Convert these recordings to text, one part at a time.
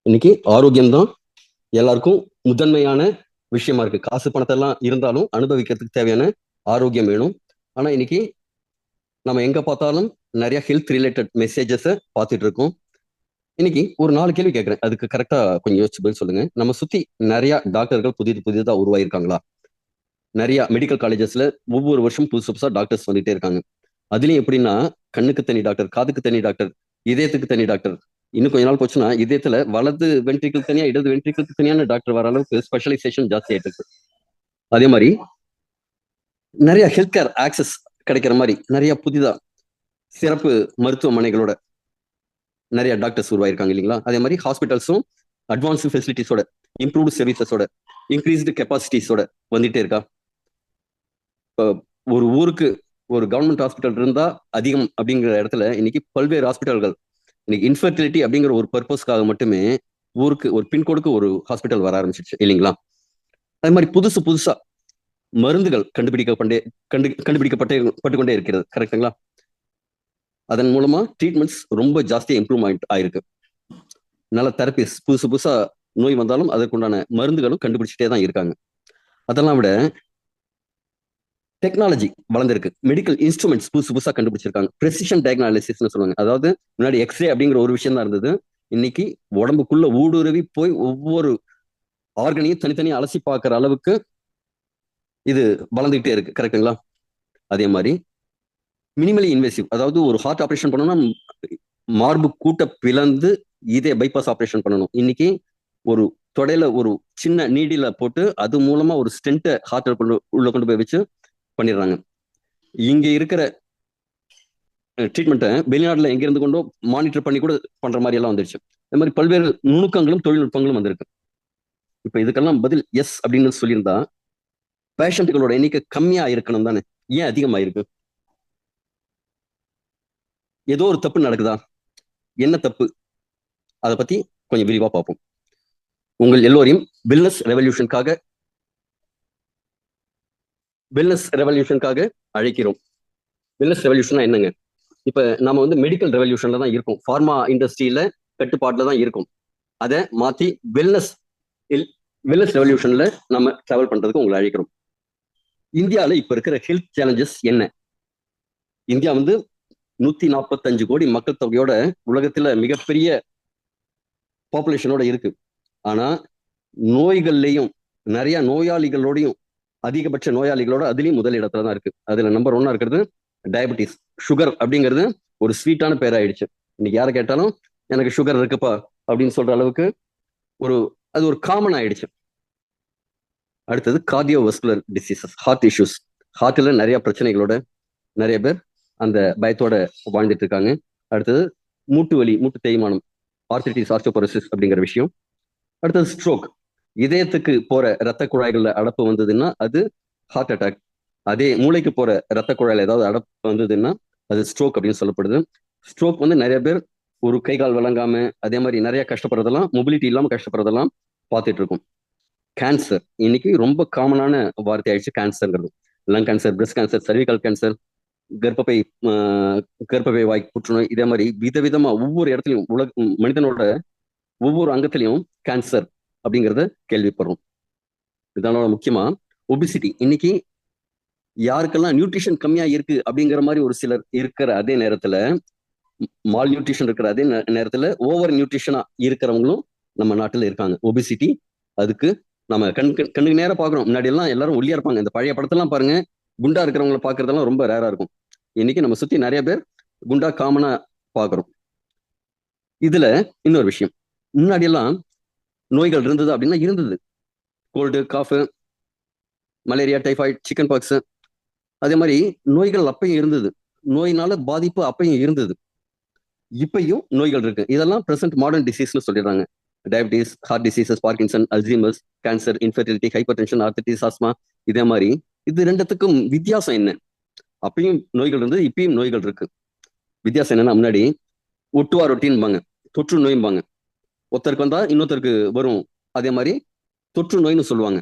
இன்னைக்கு ஆரோக்கியம் தான் எல்லாருக்கும் முதன்மையான விஷயமா இருக்கு. காசு பணத்தெல்லாம் இருந்தாலும் அனுபவிக்கிறதுக்கு தேவையான ஆரோக்கியம் வேணும். ஆனா இன்னைக்கு நம்ம எங்க பார்த்தாலும் நிறைய ஹெல்த் ரிலேட்டட் மெசேஜஸ் பார்த்துட்டு இருக்கோம். இன்னைக்கு ஒரு 4 கேள்வி கேட்கறேன், அதுக்கு கரெக்டா கொஞ்சம் யோசிச்சு பதில் சொல்லுங்க. நம்ம சுத்தி நிறைய டாக்டர்கள் புதிதா உருவாயிருக்காங்களா? நிறைய மெடிக்கல் காலேஜஸ்ல ஒவ்வொரு வருஷம் புதுசு புதுசா டாக்டர்ஸ் வந்துட்டே இருக்காங்க. அதுலயும் எப்படின்னா, கண்ணுக்கு தனி டாக்டர், காதுக்கு தனி டாக்டர், இதயத்துக்கு தனி டாக்டர். இன்னும் கொஞ்ச நாள் போச்சுன்னா இதயத்துல வலது வென்ட்ரிக்கிள் தனியா, இடது வென்ட்ரிக்கிளுக்கு தனியான டாக்டர் வர அளவுக்கு ஸ்பெஷலைசேஷன் ஜாஸ்தி ஆயிட்டு இருக்கு. அதே மாதிரி நிறைய ஹெல்த் கேர் ஆக்சஸ் கிடைக்கிற மாதிரி நிறைய புதிதா சிறப்பு மருத்துவமனைகளோட நிறைய டாக்டர்ஸ் உருவாயிருக்காங்க இல்லைங்களா? அதே மாதிரி ஹாஸ்பிட்டல்ஸும் அட்வான்ஸ்டு ஃபெசிலிட்டிஸோட, இம்ப்ரூவ்டு சர்வீசஸோட, இன்க்ரீஸ்டு கெப்பாசிட்டிஸோட வந்துட்டே இருக்கா. இப்போ ஒரு ஊருக்கு ஒரு கவர்மெண்ட் ஹாஸ்பிட்டல் இருந்தா அதிகம் அப்படிங்கிற இடத்துல இன்னைக்கு பல்வேறு ஹாஸ்பிட்டல்கள், இன்னைக்கு இன்ஃபர்டிலிட்டி அப்படிங்கிற ஒரு பர்பஸ்க்காக மட்டுமே ஊருக்கு ஒரு பின்கோடுக்கு ஒரு ஹாஸ்பிட்டல் வர ஆரம்பிச்சிருச்சு இல்லைங்களா? அதே மாதிரி புதுசு புதுசா மருந்துகள் கண்டுபிடிக்கப்பட்டு கொண்டே இருக்கிறது. கரெக்டுங்களா? அதன் மூலமா ட்ரீட்மெண்ட்ஸ் ரொம்ப ஜாஸ்தியா இம்ப்ரூவ்மெண்ட் ஆயிருக்கு. நல்ல தெரபிஸ் புதுசு புதுசா நோய் வந்தாலும் அதற்குண்டான மருந்துகளும் கண்டுபிடிச்சிட்டே தான் இருக்காங்க. அதெல்லாம் விட டெக்னாலஜி வளர்ந்துருக்கு. மெடிக்கல் இன்ஸ்ட்ருமெண்ட்ஸ் புதுசு புதுசா கண்டுபிடிச்சிருக்காங்க. ப்ரெசிஷன் டயக்னாலிசிஸ்னு சொல்லுவாங்க. அதாவது முன்னாடி எக்ஸ்ரே அப்படிங்கிற ஒரு விஷயம் தான் இருந்தது. இன்னைக்கு உடம்புக்குள்ள ஊடுருவி போய் ஒவ்வொரு ஆர்கனையும் தனித்தனியா அலசி பார்க்குற அளவுக்கு இது வளர்ந்துகிட்டே இருக்கு. கரெக்டுங்களா? அதே மாதிரி மினிமலி இன்வேசிவ், அதாவது ஒரு ஹார்ட் ஆப்ரேஷன் பண்ணணும்னா மார்பு கூட்ட பிளந்து இதே பைபாஸ் ஆப்ரேஷன் பண்ணணும். இன்னைக்கு ஒரு தொடையில ஒரு சின்ன நீடில போட்டு அது மூலமா ஒரு ஸ்டென்ட்டை ஹார்ட் உள்ள கொண்டு போய் வச்சு பண்ணிடுறாங்க. இங்க இருக்கிற ட்ரீட்மெண்ட்டை வெளிநாட்டுல எங்க இருந்து கொண்டோ மானிட்டர் பண்ணி கூட பண்ற மாதிரி எல்லாம் வந்துருச்சு. இந்த மாதிரி பல்வேறு நுணுக்கங்களும் தொழில்நுட்பங்களும் வந்திருக்கு. இப்ப இதுக்கெல்லாம் பதில் எஸ் அப்படின்னு சொல்லியிருந்தா பேஷண்ட்டுகளோட எண்ணிக்கை கம்மியா இருக்கணும் தானே? ஏன் அதிகமாயிருக்கு? ஏதோ ஒரு தப்பு நடக்குதா? என்ன தப்பு? அதை பத்தி கொஞ்சம் விரிவா பார்ப்போம். உங்கள் எல்லோரையும் வெல்னஸ் ரெவல்யூஷனுக்காக அழைக்கிறோம். வெல்னஸ் ரெவல்யூஷன் என்னங்க? இப்ப நம்ம வந்து மெடிக்கல் ரெவல்யூஷன்ல தான் இருக்கும், ஃபார்மா இண்டஸ்ட்ரியில கட்டுப்பாட்டுல தான் இருக்கும். அதை மாத்தி வெல்னஸ் வெல்னஸ் ரெவல்யூஷன்ல நம்ம டிராவல் பண்றதுக்கு உங்களை அழைக்கிறோம். இந்தியாவில் இப்ப இருக்கிற ஹெல்த் சேலஞ்சஸ் என்ன? இந்தியா வந்து 145 கோடி மக்கள் தொகையோட உலகத்துல மிகப்பெரிய பாப்புலேஷனோட இருக்கு. ஆனா நோய்கள்லையும் நிறைய நோயாளிகளோடையும் அதிகபட்ச நோயாளிகளோட அதுலயும் முதல் இடத்துல தான் இருக்கு. அதுல நம்பர் 1 இருக்கிறது டயபெட்டிஸ். சுகர் அப்படிங்கிறது ஒரு ஸ்வீட்டான பேர் ஆயிடுச்சு. இன்னைக்கு யாரை கேட்டாலும் எனக்கு சுகர் இருக்குப்பா அப்படின்னு சொல்ற அளவுக்கு அது ஒரு காமன் ஆயிடுச்சு. அடுத்தது கார்டியோவஸ்குலர் டிசீசஸ், ஹார்ட் இஷ்யூஸ். ஹார்ட்ல நிறைய பிரச்சனைகளோட நிறைய பேர் அந்த பயத்தோட வாழ்ந்துட்டு இருக்காங்க. அடுத்தது மூட்டு வலி, மூட்டு தேய்மானம், ஆர்த்திட்டிஸ், ஆஸ்டியோபோரோசிஸ் அப்படிங்கிற விஷயம். அடுத்தது ஸ்ட்ரோக். இதயத்துக்கு போற ரத்த குழாய்கள்ல அடப்பு வந்ததுன்னா அது ஹார்ட் அட்டாக். அதே மூளைக்கு போற ரத்த குழாயில ஏதாவது அடப்பு வந்ததுன்னா அது ஸ்ட்ரோக் அப்படின்னு சொல்லப்படுது. ஸ்ட்ரோக் வந்து நிறைய பேர் ஒரு கை கால் விளங்காம அதே மாதிரி நிறைய கஷ்டப்படுறதெல்லாம், மொபிலிட்டி இல்லாம கஷ்டப்படுறதெல்லாம் பார்த்துட்டு இருக்கும். கேன்சர் இன்னைக்கு ரொம்ப காமனான வார்த்தை ஆயிடுச்சு கேன்சர்ங்கிறது. Lung cancer, breast cancer, cervical cancer, கர்ப்பப்பை கர்ப்பப்பை வாய் புற்றுநோய், இதே மாதிரி விதவிதமா ஒவ்வொரு இடத்துலையும் மனிதனோட ஒவ்வொரு அங்கத்திலையும் கேன்சர் அப்படிங்கிறத கேள்விப்படுறோம். இதனால முக்கியமா ஒபிசிட்டி. இன்னைக்கு யாருக்கெல்லாம் நியூட்ரிஷன் கம்மியா இருக்கு அப்படிங்கிற மாதிரி ஒரு சிலர் இருக்கிற அதே நேரத்துல, மால் நியூட்ரிஷன் இருக்கிற அதே நேரத்துல ஓவர் நியூட்ரிஷனா இருக்கிறவங்களும் நம்ம நாட்டுல இருக்காங்க. ஒபிசிட்டி அதுக்கு நம்ம கண்ணுக்கு நேரம் பாக்குறோம். முன்னாடி எல்லாம் எல்லாரும் ஒல்லியா இருப்பாங்க. இந்த பழைய படத்தெல்லாம் பாருங்க, குண்டா இருக்கிறவங்களை பாக்குறதெல்லாம் ரொம்ப ரேரா இருக்கும். இன்னைக்கு நம்ம சுத்தி நிறைய பேர் குண்டா காமனா பாக்குறோம். இதுல இன்னொரு விஷயம், முன்னாடி எல்லாம் நோய்கள் இருந்தது அப்படின்னா இருந்தது. Cold, cough, malaria, typhoid, chicken pox, அதே மாதிரி நோய்கள் அப்பயும் இருந்தது. நோயினால பாதிப்பு அப்பயும் இருந்தது. இப்பயும் நோய்கள் இருக்கு. இதெல்லாம் பிரசன்ட் மாடர்ன் டிசீஸ்னு சொல்லிடுறாங்க. Diabetes, heart diseases, Parkinson, Alzheimer's, cancer, infertility, hypertension, arthritis, asthma. இதே மாதிரி இது ரெண்டுத்துக்கும் வித்தியாசம் என்ன? அப்பயும் நோய்கள் இருந்தது, இப்பயும் நோய்கள் இருக்கு. வித்தியாசம் என்னன்னா, முன்னாடி ஒட்டுவா ரொட்டின்பாங்க, தொற்று நோயும்பாங்க. ஒருத்தருக்கு வந்தா இன்னொருத்தருக்கு வரும். அதே மாதிரி தொற்று நோய்னு சொல்லுவாங்க.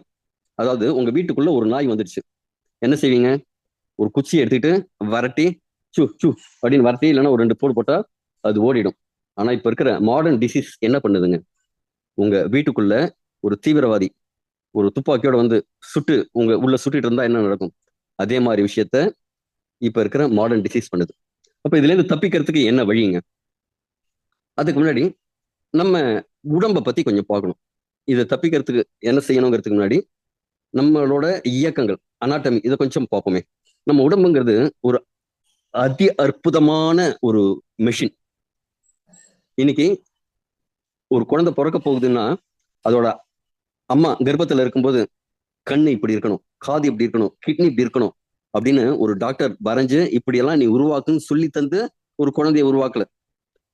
அதாவது உங்க வீட்டுக்குள்ள ஒரு நாய் வந்துடுச்சு, என்ன செய்வீங்க? ஒரு குச்சியை எடுத்துக்கிட்டு வரட்டி சு சு அப்படின்னு வரட்டி, இல்லைன்னா ஒரு 2 போடு போட்டா அது ஓடிடும். ஆனா இப்ப இருக்கிற மாடர்ன் டிசீஸ் என்ன பண்ணுதுங்க? உங்க வீட்டுக்குள்ள ஒரு தீவிரவாதி ஒரு துப்பாக்கியோட வந்து சுட்டு உள்ள சுட்டுட்டு இருந்தா என்ன நடக்கும்? அதே மாதிரி விஷயத்த இப்ப இருக்கிற மாடர்ன் டிசீஸ் பண்ணுது. அப்ப இதுல இருந்து தப்பிக்கிறதுக்கு என்ன வழிங்க? அதுக்கு முன்னாடி நம்ம உடம்பை பத்தி கொஞ்சம் பார்க்கணும். இதை தப்பிக்கிறதுக்கு என்ன செய்யணுங்கிறதுக்கு முன்னாடி நம்மளோட இயக்கங்கள் அனாட்டமி இதை கொஞ்சம் பார்ப்போமே. நம்ம உடம்புங்கிறது ஒரு அதி அற்புதமான ஒரு மெஷின். இன்னைக்கு ஒரு குழந்தை பிறக்க போகுதுன்னா அதோட அம்மா கர்ப்பத்துல இருக்கும்போது கண்ணு இப்படி இருக்கணும், காது இப்படி இருக்கணும், கிட்னி இப்படி இருக்கணும் அப்படின்னு ஒரு டாக்டர் வரைஞ்சு இப்படியெல்லாம் நீ உருவாக்குன்னு சொல்லி தந்து ஒரு குழந்தைய உருவாக்கல.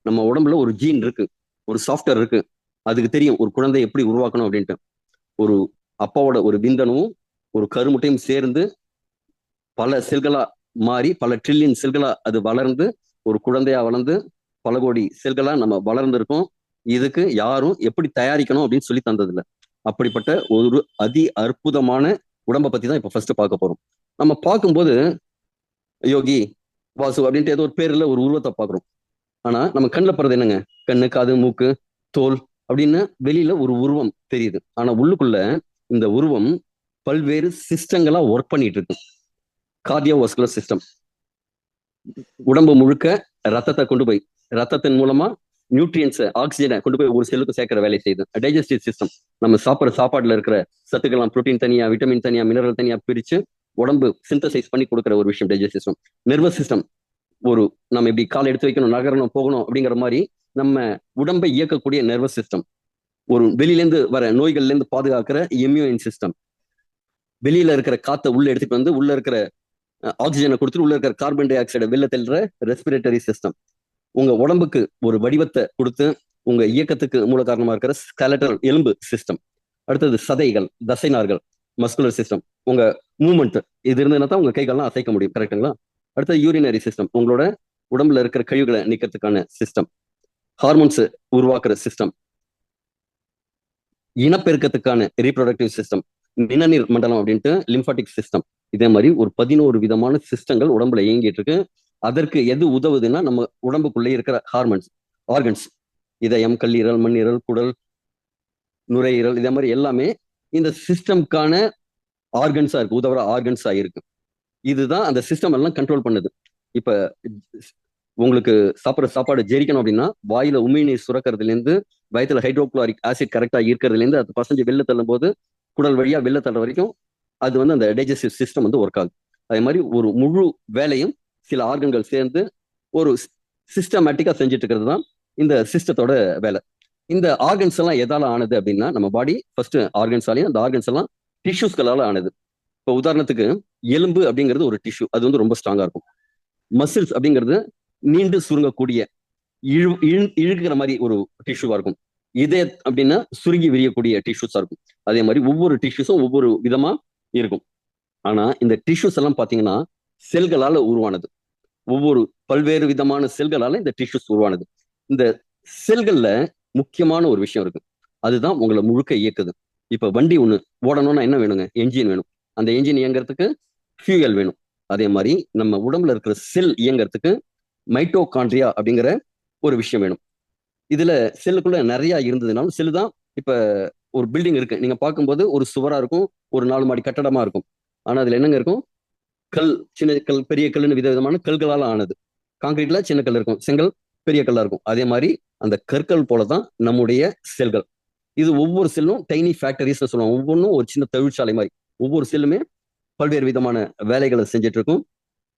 நம்ம உடம்புல ஒரு ஜீன் இருக்கு, ஒரு சாஃப்ட்வேர் இருக்கு, அதுக்கு தெரியும் ஒரு குழந்தைய எப்படி உருவாக்கணும் அப்படின்ட்டு. ஒரு அப்பாவோட ஒரு விந்தணுவும் ஒரு கருமுட்டையும் சேர்ந்து பல செல்களா மாறி பல ட்ரில்லியன் செல்களா அது வளர்ந்து ஒரு குழந்தையா வளர்ந்து பல கோடி செல்களா நம்ம வளர்ந்துருக்கோம். இதுக்கு யாரும் எப்படி தயாரிக்கணும் அப்படின்னு சொல்லி தந்ததில்லை. அப்படிப்பட்ட ஒரு அதி அற்புதமான உடம்பை பத்தி தான் இப்ப ஃபர்ஸ்ட் பார்க்க போறோம். நம்ம பார்க்கும்போது யோகி வாசு அப்படின்ட்டு ஏதோ ஒரு பேர்ல ஒரு உருவத்தை பார்க்குறோம். ஆனா நம்ம கண்ணில் படுறது என்னங்க? கண்ணு, காது, மூக்கு, தோல் அப்படின்னு வெளியில ஒரு உருவம் தெரியுது. ஆனா உள்ளுக்குள்ள இந்த உருவம் பல்வேறு சிஸ்டங்களா ஒர்க் பண்ணிட்டு இருக்கு. கார்டியோவாஸ்குலர் சிஸ்டம் உடம்பு முழுக்க ரத்தத்தை கொண்டு போய் ரத்தத்தின் மூலமா நியூட்ரியன்ஸ் ஆக்சிஜனை கொண்டு போய் ஒரு செல்லுக்கு சேர்க்கிற வேலை செய்யுது. டைஜஸ்டிவ் சிஸ்டம் நம்ம சாப்பிட்ற சாப்பாடுல இருக்கிற சத்துக்கெல்லாம் புரோட்டீன் தனியா, விட்டமின் தனியா, மினரல் தனியா பிரிச்சு உடம்பு சிந்தசைஸ் பண்ணி கொடுக்குற ஒரு விஷயம் டைஜஸ்டிவ் சிஸ்டம். நர்வஸ் சிஸ்டம் ஒரு நம்ம இப்படி காலை எடுத்து வைக்கணும், நகரணும், போகணும் அப்படிங்கிற மாதிரி நம்ம உடம்பை இயக்கக்கூடிய நர்வஸ் சிஸ்டம். ஒரு வெளியிலேருந்து வர நோய்கள்ல இருந்து பாதுகாக்கிற இம்யூன் சிஸ்டம். வெளியில இருக்கிற காத்தை உள்ள எடுத்துட்டு வந்து உள்ள இருக்கிற ஆக்சிஜனை கொடுத்துட்டு உள்ள இருக்கிற கார்பன் டை ஆக்சைடை வெளில தள்ளுற ரெஸ்பிரேட்டரி சிஸ்டம். உங்க உடம்புக்கு ஒரு வடிவத்தை கொடுத்து உங்க இயக்கத்துக்கு மூல காரணமா இருக்கிற ஸ்கெலட்டல் எலும்பு சிஸ்டம். அடுத்தது சதைகள், தசைநார்கள், மஸ்குலர் சிஸ்டம். உங்க மூவ்மெண்ட் இது இருந்ததுன்னா தான் உங்க கைகள்லாம் அசைக்க முடியும். கரெக்டுங்களா? அடுத்தது யூரினரி சிஸ்டம், உங்களோட உடம்புல இருக்கிற கழிவுகளை நீக்கிறதுக்கான சிஸ்டம். ஹார்மோன்ஸ் உருவாக்குற சிஸ்டம். இனப்பெருக்கத்துக்கான ரீப்ரொடக்டிவ் சிஸ்டம். நிணநீர் மண்டலம் அப்படின்ட்டு லிம்பாட்டிக் சிஸ்டம். இதே மாதிரி ஒரு 11 விதமான சிஸ்டங்கள் உடம்புல இயங்கிட்டு இருக்கு. அதற்கு எது உதவுதுன்னா நம்ம உடம்புக்குள்ளே இருக்கிற ஹார்மோன்ஸ், ஆர்கன்ஸ், இதயம், கல்லீரல், மண்ணீரல், குடல், நுரையீரல், இதே மாதிரி எல்லாமே இந்த சிஸ்டம்கான ஆர்கன்ஸா இருக்கு, உதவுற ஆர்கன்ஸா இருக்கு. இதுதான் அந்த சிஸ்டம் எல்லாம் கண்ட்ரோல் பண்ணுது. இப்ப உங்களுக்கு சாப்பிட்ற சாப்பாடு ஜெரிக்கணும் அப்படின்னா வாயில உமிழ்நீர் சுரக்கிறதுல இருந்து வயிற்றுல ஹைட்ரோகுளோரிக் ஆசிட் கரெக்டா இருக்கிறதுல இருந்து அது பசஞ்சு வெளில தள்ளும் போது குடல் வழியா வெளில தள்ளுற வரைக்கும் அது வந்து அந்த டைஜஸ்டிவ் சிஸ்டம் வந்து ஒர்க் ஆகுது. அதே மாதிரி ஒரு முழு வேலையும் சில ஆர்கன்கள் சேர்ந்து ஒரு சிஸ்டமேட்டிக்கா செஞ்சுட்டு இருக்கிறது தான் இந்த சிஸ்டத்தோட வேலை. இந்த ஆர்கன்ஸ் எல்லாம் எதால ஆனது அப்படின்னா நம்ம பாடி ஃபர்ஸ்ட் ஆர்கன்ஸாலையும் அந்த ஆர்கன்ஸ் எல்லாம் டிஷ்யூஸ்களால ஆனது. இப்போ உதாரணத்துக்கு எலும்பு அப்படிங்கிறது ஒரு டிஷ்யூ, அது வந்து ரொம்ப ஸ்ட்ராங்கா இருக்கும். மசில்ஸ் அப்படிங்கிறது நீண்டு சுருங்கக்கூடிய இழுக்கிற மாதிரி ஒரு டிஷ்யூவா இருக்கும். இதே அப்படின்னா சுருங்கி விரியக்கூடிய டிஷ்யூஸா இருக்கும். அதே மாதிரி ஒவ்வொரு டிஷ்யூஸும் ஒவ்வொரு விதமா இருக்கும். ஆனா இந்த டிஷ்யூஸ் எல்லாம் பாத்தீங்கன்னா செல்களால உருவானது. ஒவ்வொரு பல்வேறு விதமான செல்களால இந்த டிஷ்யூஸ் உருவானது. இந்த செல்கள்ல முக்கியமான ஒரு விஷயம் இருக்கு, அதுதான் உங்களை முழுக்க இயக்குது. இப்ப வண்டி ஒண்ணு ஓடணும்னா என்ன வேணுங்க? என்ஜின் வேணும். அந்த என்ஜின் இயங்குறதுக்கு ஃபியூயல் வேணும். அதே மாதிரி நம்ம உடம்புல இருக்கிற செல் இயங்குறதுக்கு மைட்டோகாண்ட்ரியா அப்படிங்கிற ஒரு விஷயம் வேணும். இதுல செல்லுக்குள்ள நிறைய இருந்ததுனாலும் செல்லு தான். இப்ப ஒரு பில்டிங் இருக்கு, நீங்க பார்க்கும்போது ஒரு சுவரா இருக்கும், ஒரு 4 மாடி கட்டடமா இருக்கும். ஆனா அதுல என்னங்க இருக்கும்? கல், சின்ன கல், பெரிய கல்லுன்னு விதவிதமான கல்களால ஆனது. காங்கிரீட்ல சின்ன கல் இருக்கும், செங்கல் பெரிய கல்லா இருக்கும். அதே மாதிரி அந்த கற்கள் போலதான் நம்முடைய செல்கள். இது ஒவ்வொரு செல்லும் டைனி ஃபேக்டரிஸ் சொல்லுவாங்க. ஒவ்வொன்றும் ஒரு சின்ன தொழிற்சாலை மாதிரி. ஒவ்வொரு செல்லுமே பல்வேறு விதமான வேலைகளை செஞ்சுட்டு இருக்கும்.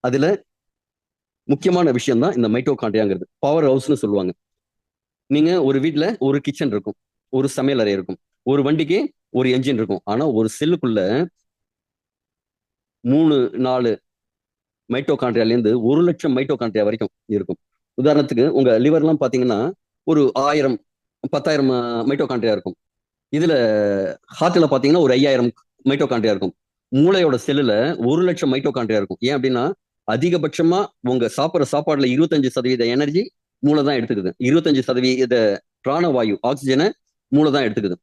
அதுல முக்கியமான விஷயம் தான் இந்த மைட்டோகாண்ட்ரியாங்கிறது. பவர் ஹவுஸ்னு சொல்லுவாங்க. நீங்க ஒரு வீட்டுல ஒரு கிச்சன் இருக்கும், ஒரு சமையல் அறை இருக்கும், ஒரு வண்டிக்கு ஒரு என்ஜின் இருக்கும். ஆனா ஒரு செல்லுக்குள்ள 3-4 மைட்டோகாண்ட்ரியால இருந்து 1,00,000 மைட்டோகாண்ட்ரியா வரைக்கும் இருக்கும். உதாரணத்துக்கு உங்க லிவர் எல்லாம் பாத்தீங்கன்னா ஒரு 1000 10,000 மைட்டோகாண்ட்ரியா இருக்கும். இதுல ஹார்ட்ல பாத்தீங்கன்னா ஒரு 5,000 மைட்டோகாண்ட்ரியா இருக்கும். மூளையோட செல்லுல 1,00,000 மைட்டோகாண்ட்ரியா இருக்கும். ஏன் அப்படின்னா அதிகபட்சமா உங்க சாப்பிட்ற சாப்பாடுல 25% எனர்ஜி மூளை தான் எடுத்துக்குது. 25% பிராணவாயு ஆக்சிஜனை மூளை தான் எடுத்துக்குது.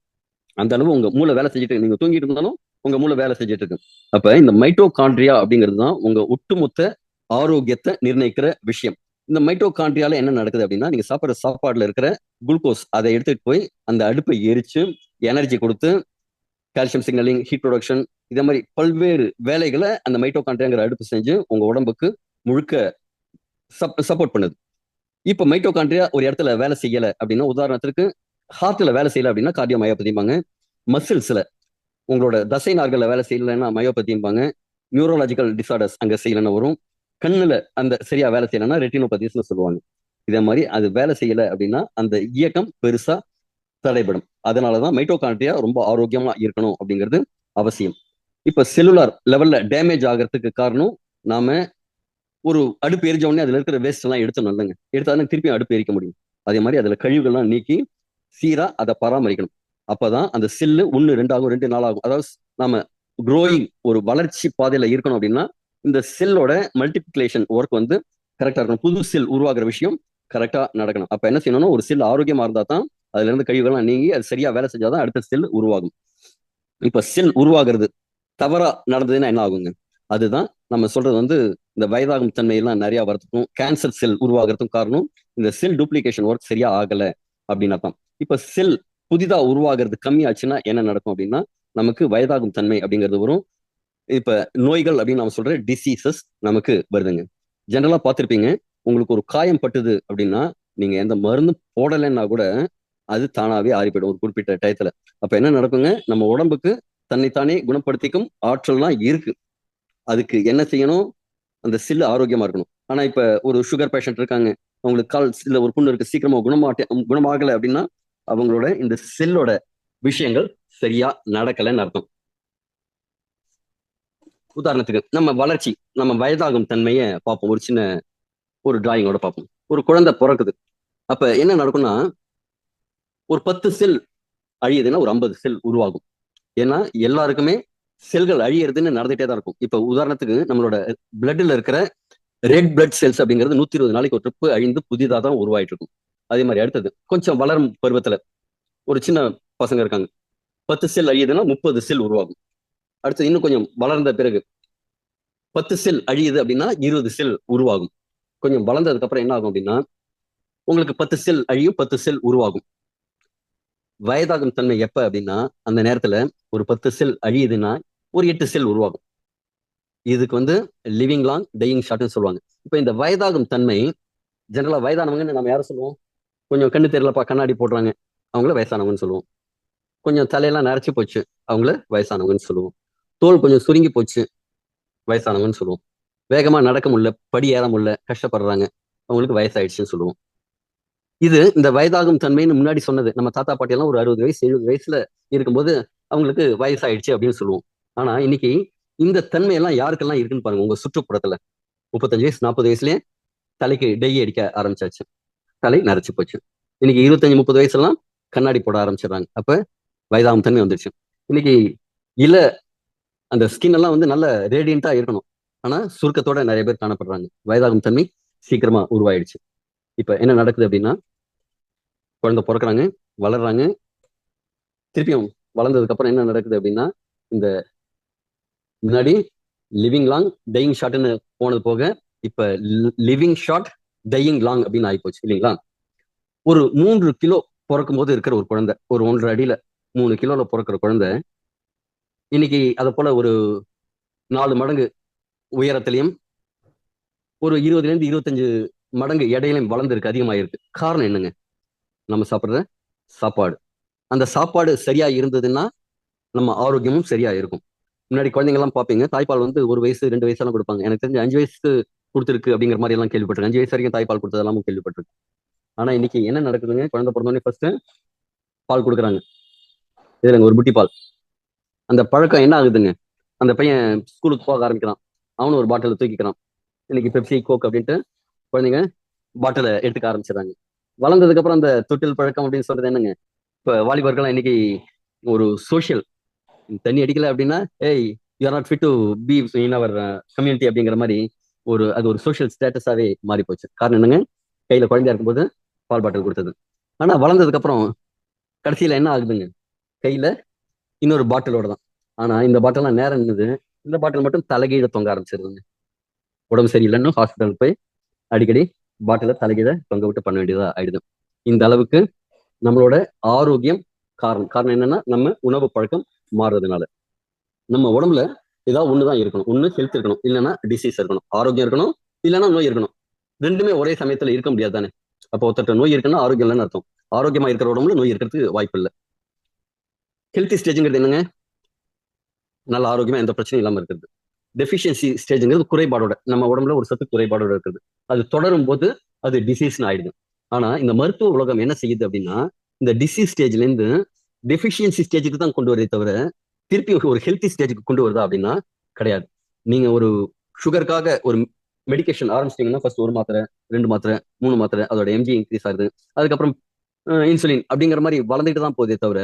அந்த அளவு உங்க மூளை வேலை செஞ்சுட்டு, நீங்க தூங்கிட்டு இருந்தாலும் உங்க மூளை வேலை செஞ்சுட்டு இருக்கு. அப்ப இந்த மைட்டோகாண்ட்ரியா அப்படிங்கிறது தான் உங்க ஒட்டுமொத்த ஆரோக்கியத்தை நிர்ணயிக்கிற விஷயம். இந்த மைட்டோகாண்ட்ரியால என்ன நடக்குது அப்படின்னா, நீங்க சாப்பிடுற சாப்பாடுல இருக்கிற குளுக்கோஸ் அதை எடுத்துட்டு போய் அந்த அடுப்பை எரிச்சு எனர்ஜி கொடுத்து கால்சியம் சிக்னலிங், ஹீட் ப்ரொடக்ஷன் இதே மாதிரி பல்வேறு வேலைகளை அந்த மைட்டோகாண்ட்ரியாங்கிற அடுப்பு செஞ்சு உங்க உடம்புக்கு முழுக்க சப்போர்ட் பண்ணுது. இப்ப மைட்டோகாண்ட்ரியா ஒரு இடத்துல வேலை செய்யல அப்படின்னா, உதாரணத்துக்கு ஹார்ட்ல வேலை செய்யல அப்படின்னா கார்டியோ மயோபதிம்பாங்க. மசில்ஸ்ல உங்களோட தசை நார்கள்ல வேலை செய்யலைன்னா மயோபதிம்பாங்க. நியூரோலாஜிக்கல் டிசார்டர்ஸ் அங்க செய்யலன்னு வரும். கண்ணுல அந்த சரியா வேலை செய்யலைன்னா ரெட்டினோபதிஸ்னு சொல்லுவாங்க. இதே மாதிரி அது வேலை செய்யல அப்படின்னா அந்த இயக்கம் பெருசா தடைபடும். அதனாலதான் மைட்டோகாண்ட்ரியா ரொம்ப ஆரோக்கியமா இருக்கணும் அப்படிங்கிறது அவசியம். இப்ப செல்லுலார் லெவல்ல டேமேஜ் ஆகிறதுக்கு காரணம் நாம ஒரு அடுப்பு எரிஞ்ச உடனே அதுல இருக்கிற வேஸ்ட் எல்லாம் எடுத்தோம் இல்லைங்க. எடுத்தாதான் திருப்பி அடுப்பு எரிக்க முடியும். அதே மாதிரி அதுல கழிவுகள்லாம் நீக்கி சீரா அதை பராமரிக்கணும். அப்பதான் அந்த செல்லு 1 2 ஆகும் 2 4 ஆகும். அதாவது நாம குரோயிங் ஒரு வளர்ச்சி பாதையில இருக்கணும் அப்படின்னா இந்த செல்லோட மல்டிபிளிகேஷன் ஒர்க் வந்து கரெக்டா இருக்கணும். புது செல் உருவாகிற விஷயம் கரெக்டா நடக்கணும். அப்ப என்ன செய்யணும்னா ஒரு செல் ஆரோக்கியமா இருந்தா தான் அதுல இருந்து கழிவுகள்லாம் நீங்கி அது சரியா வேலை செஞ்சாதான் அடுத்த செல் உருவாகும். இப்ப செல் உருவாகிறது தவறா நடந்ததுன்னா என்ன ஆகுங்க? அதுதான் நம்ம சொல்றது வந்து இந்த வயதாகும் தன்மையெல்லாம் நிறைய வரதுக்கும் கேன்சர் செல் உருவாகிறதுக்கும் காரணம் இந்த செல் டூப்ளிகேஷன் ஒர்க் சரியா ஆகல அப்படின்னா தான். இப்ப செல் புதிதா உருவாகிறது கம்மியாச்சுன்னா என்ன நடக்கும் அப்படின்னா நமக்கு வயதாகும் தன்மை அப்படிங்கிறது வரும். இப்ப நோய்கள் அப்படின்னு நம்ம சொல்ற டிசீசஸ் நமக்கு வருதுங்க. ஜென்ரலா பார்த்திருப்பீங்க, உங்களுக்கு ஒரு காயம் பட்டுது அப்படின்னா நீங்க எந்த மருந்தும் போடலைன்னா கூட அது தானாவே ஆறிப்போயிடும் ஒரு குறிப்பிட்ட டயத்துல. அப்ப என்ன நடக்குங்க, நம்ம உடம்புக்கு தன்னைத்தானே குணப்படுத்திக்கும் ஆற்றல்லாம் இருக்கு. அதுக்கு என்ன செய்யணும், அந்த செல்லு ஆரோக்கியமா இருக்கணும். ஆனா இப்ப ஒரு சுகர் பேஷண்ட் இருக்காங்க, அவங்களுக்கு கால் இல்ல ஒரு புண்ணு இருக்கு, சீக்கிரமா குணமாகல அப்படின்னா அவங்களோட இந்த செல்லோட விஷயங்கள் சரியா நடக்கலைன்னு அர்த்தம். உதாரணத்துக்கு நம்ம வளர்ச்சி, நம்ம வயதாகும் தன்மையை பார்ப்போம். ஒரு சின்ன ஒரு டிராயிங்கோட பார்ப்போம். ஒரு குழந்தை பிறக்குது. அப்ப என்ன நடக்கும்னா ஒரு 10 செல் அழியுதுன்னா ஒரு 50 செல் உருவாகும். ஏன்னா எல்லாருக்குமே செல்கள் அழியறதுன்னு நடந்துட்டே தான் இருக்கும். இப்ப உதாரணத்துக்கு நம்மளோட பிளட்ல இருக்கிற ரெட் பிளட் செல்ஸ் அப்படிங்கிறது 120 நாளைக்கு ஒரு ட்ரிப்பு அழிந்து புதிதாக தான் உருவாயிட்டு இருக்கும். அதே மாதிரி அடுத்தது கொஞ்சம் வளரும் பருவத்துல ஒரு சின்ன பசங்க இருக்காங்க, 10 செல் அழியுதுன்னா 30 செல் உருவாகும். அடுத்தது இன்னும் கொஞ்சம் வளர்ந்த பிறகு 10 செல் அழியுது அப்படின்னா 20 செல் உருவாகும். கொஞ்சம் வளர்ந்ததுக்கு அப்புறம் என்ன ஆகும் அப்படின்னா உங்களுக்கு 10 செல் அழியும் 10 செல் உருவாகும். வயதாகும் தன்மை எப்ப அப்படின்னா அந்த நேரத்துல ஒரு 10 செல் அழியுதுன்னா ஒரு 8 செல் உருவாகும். இதுக்கு வந்து லிவிங் லாங் டையிங் ஷார்ட்னு சொல்லுவாங்க. இப்ப இந்த வயதாகும் தன்மை ஜெனரலா வயதானவங்கன்னு நம்ம யாரும் சொல்லுவோம்? கொஞ்சம் கண்ணு தெரியலப்பா கண்ணாடி போடுறாங்க, அவங்கள வயசானவங்கன்னு சொல்லுவோம். கொஞ்சம் தலையெல்லாம் நரைச்சு போச்சு, அவங்கள வயசானவங்கன்னு சொல்லுவோம். தோல் கொஞ்சம் சுருங்கி போச்சு, வயசானவங்கன்னு சொல்லுவோம். வேகமா நடக்க முடியல, படி ஏற முடியல, கஷ்டப்படுறாங்க, அவங்களுக்கு வயசாயிடுச்சுன்னு சொல்லுவோம். இது இந்த வயதாகும் தன்மைன்னு முன்னாடி சொன்னது. நம்ம தாத்தா பாட்டி எல்லாம் ஒரு 60 வயசு 70 வயசுல இருக்கும்போது அவங்களுக்கு வயசாயிடுச்சு அப்படின்னு சொல்லுவோம். ஆனா இன்னைக்கு இந்த தன்மை எல்லாம் யாருக்கெல்லாம் இருக்குன்னு பாருங்க. உங்க சுற்றுப்புறத்துல 35 வயசு 40 வயசுலயே தலைக்கு டை அடிக்க ஆரம்பிச்சாச்சு, தலை நரைச்சு போச்சு. இன்னைக்கு 25 30 வயசுலாம் கண்ணாடி போட ஆரம்பிச்சிடுறாங்க. அப்ப வயதாகும் தன்மை வந்துருச்சு. இன்னைக்கு இல்ல அந்த ஸ்கின் எல்லாம் வந்து நல்ல ரேடியண்டா இருக்கணும், ஆனா சுருக்கத்தோட நிறைய பேர் காணப்படுறாங்க. வயதாகும் தன்மை சீக்கிரமா உருவாயிடுச்சு. இப்ப என்ன நடக்குது அப்படின்னா குழந்தை பிறக்கிறாங்க, வளர்றாங்க, திருப்பியும் வளர்ந்ததுக்கு அப்புறம் என்ன நடக்குது அப்படின்னா இந்த முன்னாடி லிவிங் லாங் டையிங் ஷார்ட்னு போனது போக இப்ப லிவிங் ஷார்ட் டையிங் லாங் அப்படின்னு ஆகிப்போச்சு இல்லைங்களா? ஒரு 3 கிலோ பிறக்கும் போது இருக்கிற ஒரு குழந்தை, ஒரு 1.5 அடியில 3 கிலோல பிறக்கிற குழந்தை இன்னைக்கு அதை போல ஒரு 4 மடங்கு உயரத்திலையும் ஒரு 20 ல இருந்து 25 மடங்கு எடையிலையும் வளர்ந்துருக்கு, அதிகமாயிருக்கு. காரணம் என்னங்க? நம்ம சாப்பிடுற சாப்பாடு. அந்த சாப்பாடு சரியா இருந்ததுன்னா நம்ம ஆரோக்கியமும் சரியா இருக்கும். முன்னாடி குழந்தைங்க எல்லாம் பார்ப்பீங்க, தாய்ப்பால் வந்து 1 வயசு 2 வயசெல்லாம் கொடுப்பாங்க. எனக்கு தெரிஞ்சு 5 வயசுக்கு கொடுத்துருக்கு அப்படிங்கிற மாதிரி எல்லாம் கேள்விப்பட்டிருக்கேன். 5 வயசு வரைக்கும் தாய்ப்பால் கொடுத்ததெல்லாம் கேள்விப்பட்டிருக்கேன். ஆனா இன்னைக்கு என்ன நடக்குதுங்க, குழந்தை பிறந்தோடனே ஃபர்ஸ்ட் பால் கொடுக்குறாங்க, இதுலங்க ஒரு புட்டி பால். அந்த பழக்கம் என்ன ஆகுதுங்க, அந்த பையன் ஸ்கூலுக்கு போக ஆரம்பிக்கிறான், அவனும் ஒரு பாட்டில தூக்கிக்கிறான். இன்னைக்கு பெப்சி கோக் அப்படின்ட்டு குழந்தைங்க பாட்டில எடுத்துக்க ஆரம்பிச்சிடறாங்க. வளர்ந்ததுக்கு அப்புறம் அந்த தொட்டில் பழக்கம் அப்படின்னு சொல்றது என்னங்க, இப்ப வாலிபர்கள்லாம் இன்னைக்கு ஒரு சோஷியல், தண்ணி அடிக்கல அப்படின்னா ஏய் you are not fit to be in our community அப்படிங்கிற மாதிரி அது ஒரு சோஷியல் ஸ்டேட்டஸாவே மாறி போச்சு. காரணம் என்னங்க, கையில குழந்தையா இருக்கும்போது பால் பாட்டில் கொடுத்தது. ஆனா வளர்ந்ததுக்கு அப்புறம் கடைசியில என்ன ஆகுதுங்க, கையில இன்னொரு பாட்டிலோட தான். ஆனா இந்த பாட்டிலாம் நேரம் என்னது, இந்த பாட்டில் மட்டும் தலைகீழ தொங்க ஆரம்பிச்சிருதுங்க. உடம்பு சரியில்லைன்னு ஹாஸ்பிட்டலுக்கு போய் அடிக்கடி பாட்டில தலைகீழ தொங்க விட்டு பண்ண வேண்டியதா ஆயிடுது. இந்த அளவுக்கு நம்மளோட ஆரோக்கியம் காரணம். காரணம் என்னன்னா நம்ம உணவு பழக்கம் மாறுறதுனால. நம்ம உடம்புல ஏதாவது ஒண்ணுதான் இருக்கணும். ஒண்ணு ஹெல்த் இருக்கணும், இல்லைன்னா டிசீஸ் இருக்கணும். ஆரோக்கியம் இருக்கணும், இல்லைன்னா நோய் இருக்கணும். ரெண்டுமே ஒரே சமயத்துல இருக்க முடியாது தானே. அப்போ ஒருத்தர் நோய் இருக்குன்னா ஆரோக்கியம் இல்லைன்னு அர்த்தம். ஆரோக்கியமா இருக்கிற உடம்புல நோய் இருக்கிறதுக்கு வாய்ப்பு இல்லை. ஹெல்த்தி ஸ்டேஜ்ங்கிறது என்னங்க? நல்ல ஆரோக்கியமா எந்த பிரச்சனையும் இல்லாம இருக்கிறது. டெஃபிஷியன்சி ஸ்டேஜ்ங்கிறது குறைபாடோட, நம்ம உடம்புல ஒரு சத்து குறைபாடோட இருக்கிறது. அது தொடரும் போது அது டிசீஸ்னு ஆயிடுது. ஆனா இந்த மருத்துவ உலகம் என்ன செய்யுது அப்படின்னா, இந்த டிசீஸ் ஸ்டேஜ்ல இருந்து டெஃபிஷியன்சி ஸ்டேஜுக்கு தான் கொண்டு வரதே தவிர திருப்பி ஒரு ஹெல்த்தி ஸ்டேஜுக்கு கொண்டு வருதா அப்படின்னா கிடையாது. நீங்க ஒரு சுகருக்காக ஒரு மெடிகேஷன் ஆரம்பிச்சிட்டீங்கன்னா ஃபர்ஸ்ட் ஒரு மாத்திரை, 2 மாத்திரை, 3 மாத்திரை, அதோட எம்ஜி இன்க்ரீஸ் ஆகுது. அதுக்கப்புறம் இன்சுலின் அப்படிங்கிற மாதிரி வளர்ந்துட்டு தான் போதே தவிர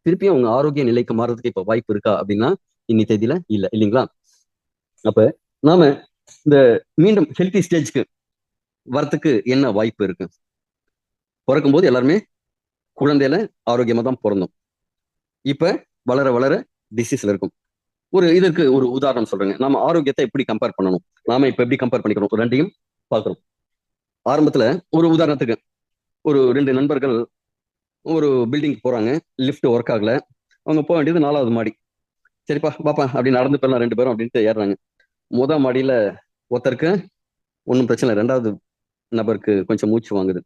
திருப்பியும் அவங்க ஆரோக்கிய நிலைக்கு மாறதுக்கு இப்ப வாய்ப்பு இருக்கா அப்படின்னா இன்னி தேதியில இல்ல, இல்லைங்களா? அப்ப நாம இந்த மீண்டும் ஹெல்த்தி ஸ்டேஜ்க்கு வரத்துக்கு என்ன வாய்ப்பு இருக்கு? பிறக்கும் போது எல்லாருமே குழந்தையில ஆரோக்கியமா தான் பிறந்தோம். இப்ப வளர வளர டிசீஸ்ல இருக்கும். இதற்கு ஒரு உதாரணம் சொல்றேங்க. நாம ஆரோக்கியத்தை எப்படி கம்பேர் பண்ணணும், நாம இப்ப எப்படி கம்பேர் பண்ணிக்கிறோம், ரெண்டையும் பார்க்கிறோம். ஆரம்பத்துல ஒரு உதாரணத்துக்கு ஒரு 2 நண்பர்கள் ஒரு பில்டிங் போறாங்க. லிஃப்ட் ஒர்க் ஆகல. அவங்க போக வேண்டியது 4வது மாடி. சரிப்பா பாப்பா அப்படி நடந்து போயிடலாம் 2 பேரும் அப்படின்ட்டு ஏறுறாங்க. மாடியில ஒருத்தருக்கு ஒன்றும் பிரச்சனை இல்லை. 2வது நபருக்கு கொஞ்சம் மூச்சு வாங்குது.